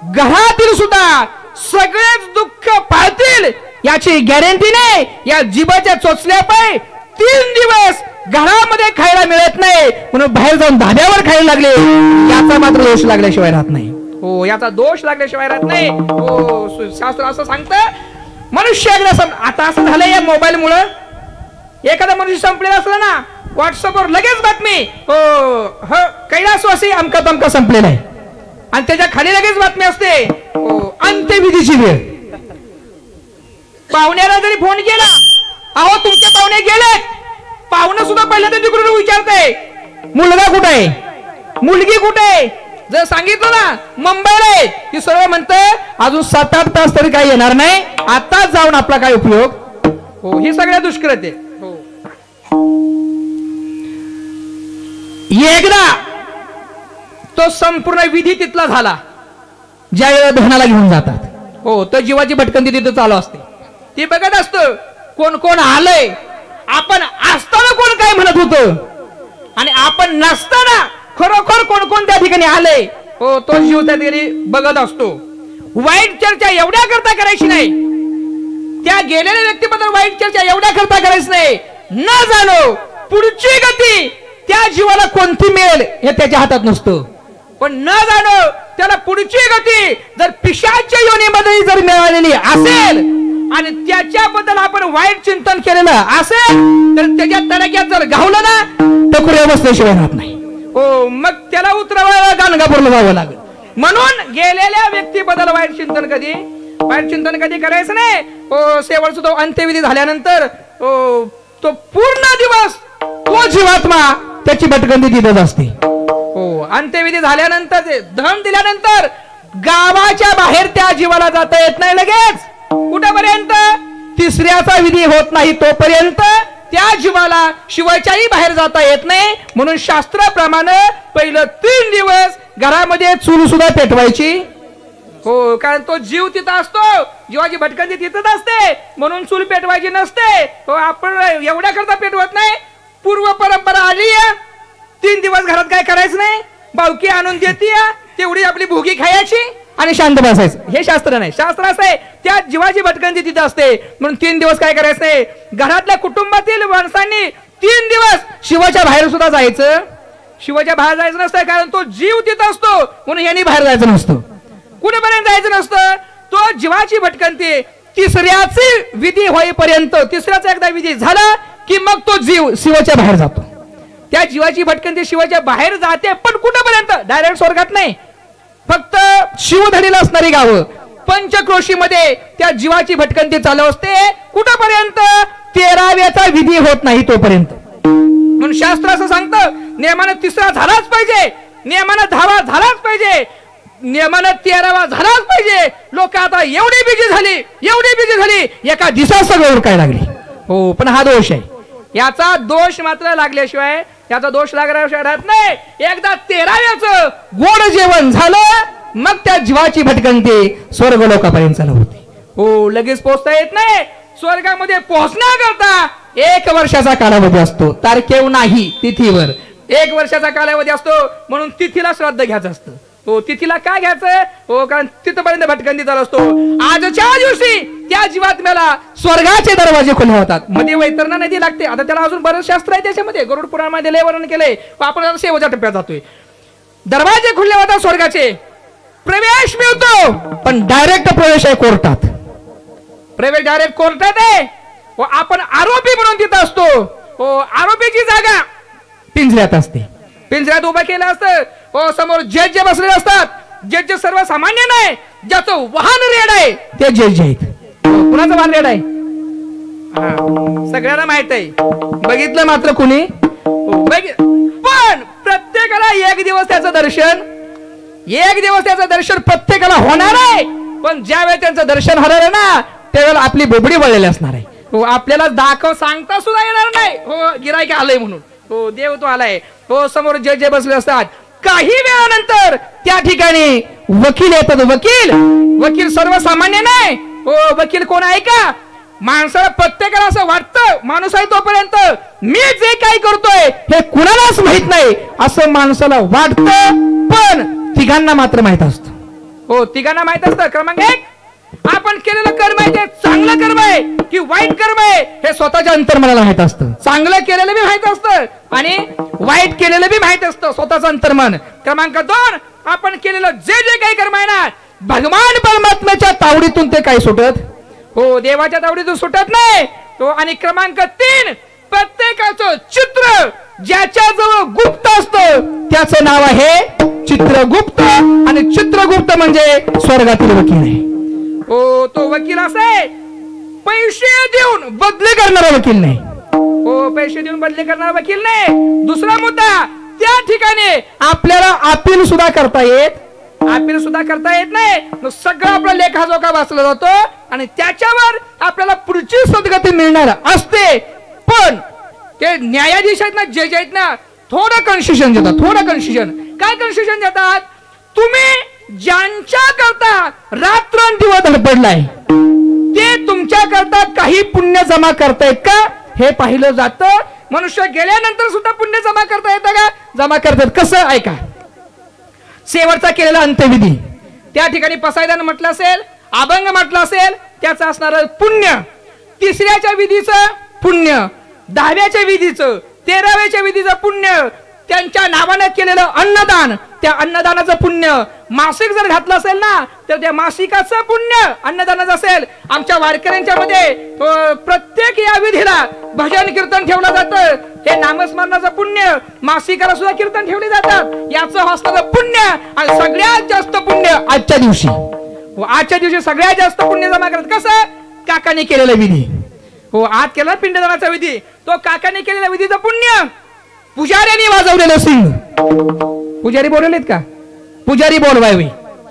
[SPEAKER 1] घरातील सुद्धा सगळेच दुःख पाळतील याची गॅरंटी नाही. या जीवाच्या चोचल्या पाय 3 दिवस घरामध्ये खायला मिळत नाही म्हणून बाहेर जाऊन धाब्यावर खायला लागले, याचा मात्र दोष लागल्याशिवाय राहत नाही. हो, याचा दोष लागल्याशिवाय राहत नाही. हो, शास्त्र असं सांगतं. मनुष्य एकदा आता असं झालंय या मोबाईल मुळे, एखादा मनुष्य संपलेला असला ना व्हॉट्सअपवर लगेच बातमी, हो कैलासवासी अमका तमका संपलेला आहे, आणि त्याच्या खाली लगेच बातमी असते, हो अंत्यविधीची वेळ. पाहुण्याला जरी फोन केला, अहो तुमचे पाहुणे गेले, पाहुणं सुद्धा पहिल्यांदा तिकडून विचारते मुलगा कुठे आहे, मुलगी कुठे आहे. जर सांगितलं ना मुंबईला आहे, ती सरळ म्हणते अजून 7-8 तास तरी काही येणार नाही, आताच जाऊन आपला काय उपयोग. हो, ही सगळ्या दुष्कृत्य. हो, एकदा तो संपूर्ण विधी तिथला झाला, ज्या वेळेला दहनाला घेऊन जातात, हो तर जीवाची भटकंती तिथं चालू असते. ती बघत असतं कोण कोण आलंय, आपण असताना कोण काय म्हणत होतं, आणि आपण नसताना खरोखर कोण कोण त्या ठिकाणी आलंय. हो, तो जीव त्या ठिकाणी बघत असतो. वाईट चर्चा एवढ्या करता करायची नाही, त्या गेलेल्या व्यक्तीबद्दल वाईट चर्चा एवढ्या करता करायची नाही. न जाणो पुढची गती त्या जीवाला कोणती मिळेल हे त्याच्या हातात नसतं, पण न जाणो त्याला पुढची गती जर पिशाच्या योनीमध्ये जर मिळालेली असेल आणि त्याच्याबद्दल आपण वाईट चिंतन केलेलं असेल तर त्याच्या तडाख्यात जर गावलं ना टकुऱ्या बसल्याशिवाय राहत नाही. हो, मग त्याला उतरवायला गाणगापूरला जावं लागेल. म्हणून गेलेल्या व्यक्तीबद्दल वाईट चिंतन कधी करायचं नाही. हो, शेवटचा तो अंत्यविधी झाल्यानंतर तो पूर्ण दिवस तो जीवात्मा त्याची भटकंती तिथंच असते. हो, अंत्यविधी झाल्यानंतर दहन दिल्यानंतर गावाच्या बाहेर त्या जीवाला जाता येत नाही लगेच. कुठपर्यंत? तिसऱ्याचा विधी होत नाही तोपर्यंत त्या जीवाला शिवाच्याही बाहेर जाता येत नाही. म्हणून शास्त्राप्रमाणे पहिलं 3 दिवस घरामध्ये चूल सुद्धा पेटवायची. हो, कारण तो जीव तिथं असतो, जीवाची भटकंती तिथंच असते, म्हणून चूल पेटवायची नसते. हो, आपण एवढ्या करता पेटवत नाही. पूर्व परंपरा आली, 3 दिवस घरात काय करायचं नाही, बावकी आणून देते, तेवढी आपली भुगी खायची आणि शांत बसायचं. हे शास्त्र नाही. शास्त्र असं आहे त्या जीवाची भटकंती तिथे असते, म्हणून 3 दिवस काय करायचं नाही. घरातल्या कुटुंबातील माणसांनी 3 दिवस शिवाच्या बाहेर सुद्धा जायचं. शिवाच्या बाहेर जायचं नसतं, कारण तो जीव तिथं असतो, म्हणून यांनी बाहेर जायचं नसतं, कुठेपर्यंत जायचं नसतं. तो जीवाची भटकंती तिसऱ्याची विधी होईपर्यंत, तिसऱ्याचा एकदा विधी झाला की मग तो जीव शिवाच्या बाहेर जातो. त्या जीवाची भटकंती शिवाच्या बाहेर जाते, पण कुठेपर्यंत? डायरेक्ट स्वर्गात नाही. फक्त शिवधडीला असणारी गावं पंचक्रोशीमध्ये त्या जीवाची भटकंती चालू असते. कुठेपर्यंत? 13व्याचा विधी होत नाही तोपर्यंत. म्हणून शास्त्र असं सांगतं, नियमानं 3रा झालाच पाहिजे, नियमानं 10वा झालाच पाहिजे, नियमानं 13वा झालाच पाहिजे. लोक आता एवढी बिजी झाली, एका दिवसात सगळं उरकायला लागली. हो, पण हा दोष आहे. याचा दोष मात्र लागल्याशिवाय, याचा दोष लागल्याशिवाय राहत नाही. एकदा 13व्याचं गोड जेवण झालं मग त्या जीवाची भटकंती स्वर्ग लोकापर्यंत चालू होती. हो, लगेच पोहोचता येत नाही. स्वर्गामध्ये पोहोचण्याकरता 1 वर्षाचा कालावधी असतो. तारखेवर नाही, तिथीवर 1 वर्षाचा कालावधी असतो. म्हणून तिथीला श्राद्ध घ्यायचं असतं. हो, तिथीला काय घ्यायचं? हो, कारण तिथपर्यंत भटकंती चालू असतो. आजच्या दिवशी त्या जीवात्म्याला स्वर्गाचे दरवाजे खुले होतात. मध्ये वैतरणा नदी लागते. आता त्याला अजून बरंच शास्त्र आहे त्याच्यामध्ये, गरुड पुराणामध्ये लय वर्णन केलंय. आपण आता शेवटच्या टप्प्यात जातोय. दरवाजे खुले होतात स्वर्गाचे, प्रवेश मिळतो, पण डायरेक्ट प्रवेश आहे कोर्टात. प्रवेश डायरेक्ट कोर्टात आहे. हो, आपण आरोपी म्हणून तिथं असतो. हो, आरोपीची जागा पिंजऱ्यात असते. पिंजऱ्यात उभं केलं असतं. हो, समोर जज बसलेले असतात. जज सर्वसामान्य नाही, ज्याचं वाहन रेड आहे ते जज आहेत. कुणाचं वाहन रेड आहे? सगळ्यांना माहित आहे, बघितलं मात्र कुणी? पण प्रत्येकाला एक दिवस त्याचं दर्शन प्रत्येकाला होणार आहे. पण ज्यावेळेस त्यांचं दर्शन होणार आहे ना, त्यावेळेला आपली बोबडी वळलेली असणार आहे. हो, आपल्याला सांगता सुद्धा येणार नाही. हो, गिराईक आलंय म्हणून. हो, देव तो आलाय. हो, समोर जज बसले असतात. काही वेळानंतर त्या ठिकाणी वकील येतात. वकील सर्वसामान्य नाही. हो, वकील कोण आहे का? माणसाला प्रत्येकाला असं वाटतं माणूस आहे तोपर्यंत मी जे काही करतोय हे कुणालाच माहित नाही असं माणसाला वाटतं, पण तिघांना मात्र माहित असतं. हो, तिघांना माहित असतं. क्रमांक 1, आपण केलेलं कर्म आहे ते चांगलं कर्म आहे की वाईट कर्म आहे हे स्वतःच्या अंतर्मनाला माहित असतं. चांगलं केलेलं बी माहित असतं आणि वाईट केलेलं बी माहित असतं स्वतःचं अंतर्मन. क्रमांक 2, आपण केलेलं जे जे काही कर्म आहे ना भगवान परमात्म्याच्या तावडीतून ते काही सुटत, हो देवाच्या तावडीतून सुटत नाही तो. आणि क्रमांक 3, प्रत्येकाचं चित्र ज्याच्याजवळ गुप्त असतं त्याचं नाव आहे चित्रगुप्त, आणि चित्रगुप्त म्हणजे स्वर्गातील वकील आहे. हो, तो वकील असे पैसे देऊन बदली करणारा वकील नाही. हो, पैसे देऊन बदली करणारा वकील नाही. दुसरा मुद्दा, त्या ठिकाणी आपल्याला अपील सुद्धा करता येत नाही. सगळं आपला लेखाजोखा वाचला जातो आणि त्याच्यावर आपल्याला पुढची सद्गती मिळणार असते. पण ते न्यायाधीश आहेत ना, जज आहेत ना, थोडं कन्सेशन देतात. थोडं कन्सेशन. काय कन्सेशन देतात? तुम्ही ज्यांच्या करता रात्रंदिवस धडपडलाय ते तुमच्या करता काही पुण्य जमा करतायत का हे पाहिलं जातं. मनुष्य गेल्यानंतर सुद्धा पुण्य जमा करता येतं का? जमा करतात. कसं? ऐका. शेवटचा केलेला अंत्यविधी, त्या ठिकाणी पसायदान म्हटलं असेल, अभंग म्हटलं असेल, त्याचं असणारं पुण्य, तिसऱ्याच्या विधीचं पुण्य, 10व्याच्या विधीचं, 13व्याच्या विधीचं पुण्य, त्यांच्या नावानं केलेलं अन्नदान, त्या अन्नदानाचं पुण्य, मासिक जर घातलं असेल ना तर त्या मासिकाचं पुण्य अन्नदानाचं असेल. आमच्या वारकऱ्यांच्या मध्ये प्रत्येक या विधीला भजन कीर्तन ठेवलं जातं. हे नामस्मरणाचं पुण्य, मासिकाला सुद्धा कीर्तन ठेवले जातात. याचं असणारं पुण्य आणि सगळ्यात जास्त पुण्य आजच्या दिवशी. आजच्या दिवशी सगळ्यात जास्त पुण्य जमा करतात. कसं? काकाने केलेला विधी. हो, आज केला पिंडदानाचा विधी, तो काकाने केलेल्या विधीचं पुण्य, पुजाऱ्यांनी वाजवलेलं सिंग. पुजारी बोलवलेत का? पुजारी बोलवावे.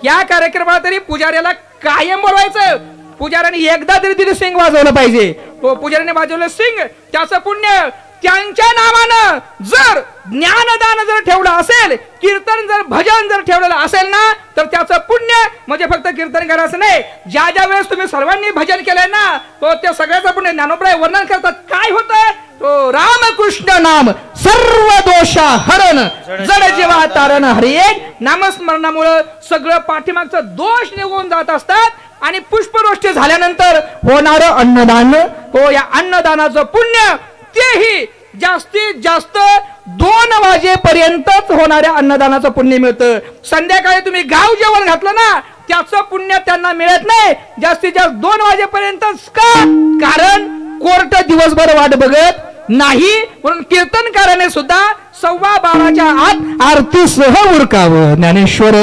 [SPEAKER 1] या कार्यक्रमाला तरी पुजाऱ्याला कायम बोलवायचं. पुजाऱ्याने एकदा तरी तिथे सिंग वाजवलं पाहिजे. तो पुजाऱ्याने वाजवलं सिंग, त्याचं पुण्य. त्यांच्या नावानं जर ज्ञानदान जर ठेवलं असेल, कीर्तन जर भजन जर ठेवलेलं असेल ना तर त्याचं पुण्य म्हणजे फक्त कीर्तन करायचं नाही. ज्या ज्या वेळेस तुम्ही सर्वांनी भजन केलंय ना तो त्या सगळ्याचं पुण्य ज्ञानोबराय वर्णन करतात. काय होतं? तो रामकृष्ण नाम सर्व दोषा हरण, जड जीवा तारण हरी. नामस्मरणामुळे सगळं पाठीमागचं दोष निघून जात असतात. आणि पुष्पवृष्टी झाल्यानंतर होणारं अन्नदान, हो या अन्नदानाचं पुण्य तेही जास्तीत जास्त 2 वाजेपर्यंतच होणाऱ्या अन्नदानाचं पुण्य मिळतं. संध्याकाळी तुम्ही गाव जेवण घातलं ना त्याचं पुण्य त्यांना मिळत नाही. जास्तीत जास्त 2 वाजेपर्यंतच. का? कारण कोर्ट दिवसभर वाट बघत नाही, म्हणून कीर्तनकाराने सुद्धा 12:15च्या आत आरतीसह उरकावं. ज्ञानेश्वर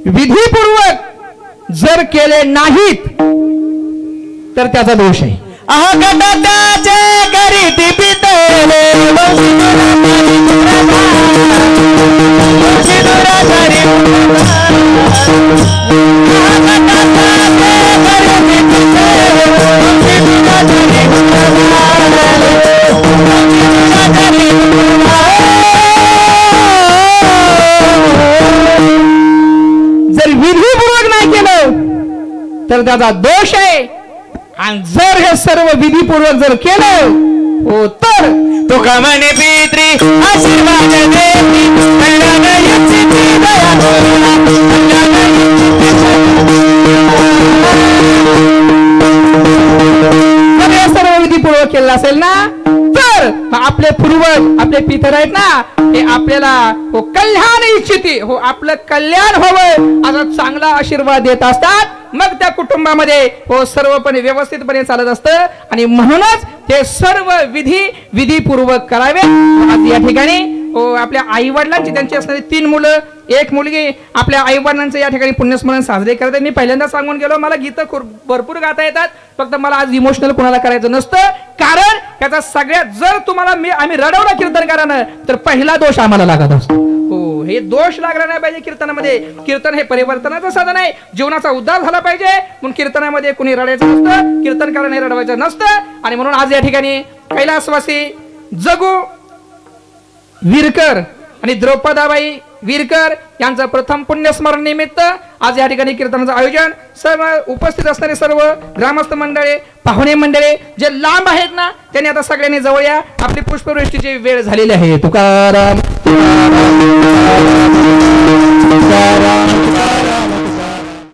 [SPEAKER 1] विधीपूर्वक जर केले नाहीत तर त्याचा दोष आहे. जर विधीपूर्वक नाही केलं तर त्याचा दोष आहे. आणि जर हे सर्व विधीपूर्वक जर केलं हो तर
[SPEAKER 2] तुका म्हणे पित्री आशीर्वाद देती,
[SPEAKER 1] जर हे सर्व विधीपूर्वक केलं असेल ना तर आपले पूर्वज आपले पितर आहेत ना हे आपल्याला हो कल्याण इच्छिती, हो आपलं कल्याण व्हावं असा चांगला आशीर्वाद देत असतात. मग त्या कुटुंबामध्ये हो सर्वपणे व्यवस्थितपणे चालत असतं. आणि म्हणूनच ते सर्व विधीपूर्वक करावे. आज या ठिकाणी हो आपल्या आई वडिलांची त्यांची असणारी 3 मुलं 1 मुलगी आपल्या आई वडिलांचं या ठिकाणी पुण्यस्मरण साजरे करतात. मी पहिल्यांदा सांगून गेलो मला गीतं भरपूर गाता येतात, फक्त मला आज इमोशनल कोणाला करायचं नसतं. कारण त्याचा सगळ्यात जर तुम्हाला आम्ही रडवलं कीर्तनकारानं तर पहिला दोष आम्हाला लागत असतो. हो हे दोष लागला नाही पाहिजे कीर्तनामध्ये. कीर्तन हे परिवर्तनाचं साधन आहे, जीवनाचा उद्धार झाला पाहिजे. म्हणून कीर्तनामध्ये कोणी रडायचं नसतं, कीर्तनकाराने रडवायचं नसतं. आणि म्हणून आज या ठिकाणी कैलासवासी जगू विरकर आणि द्रौपदाबाई विरकर यांचं प्रथम पुण्यस्मरण निमित्त आज या ठिकाणी कीर्तनाचं आयोजन. सर्व उपस्थित असणारे सर्व ग्रामस्थ मंडळे, पाहुणे मंडळे जे लांब आहेत ना, त्यांनी आता सगळ्यांनी जवळ या. आपली पुष्पवृष्टीची वेळ झालेली आहे. तुकाराम तुकाराम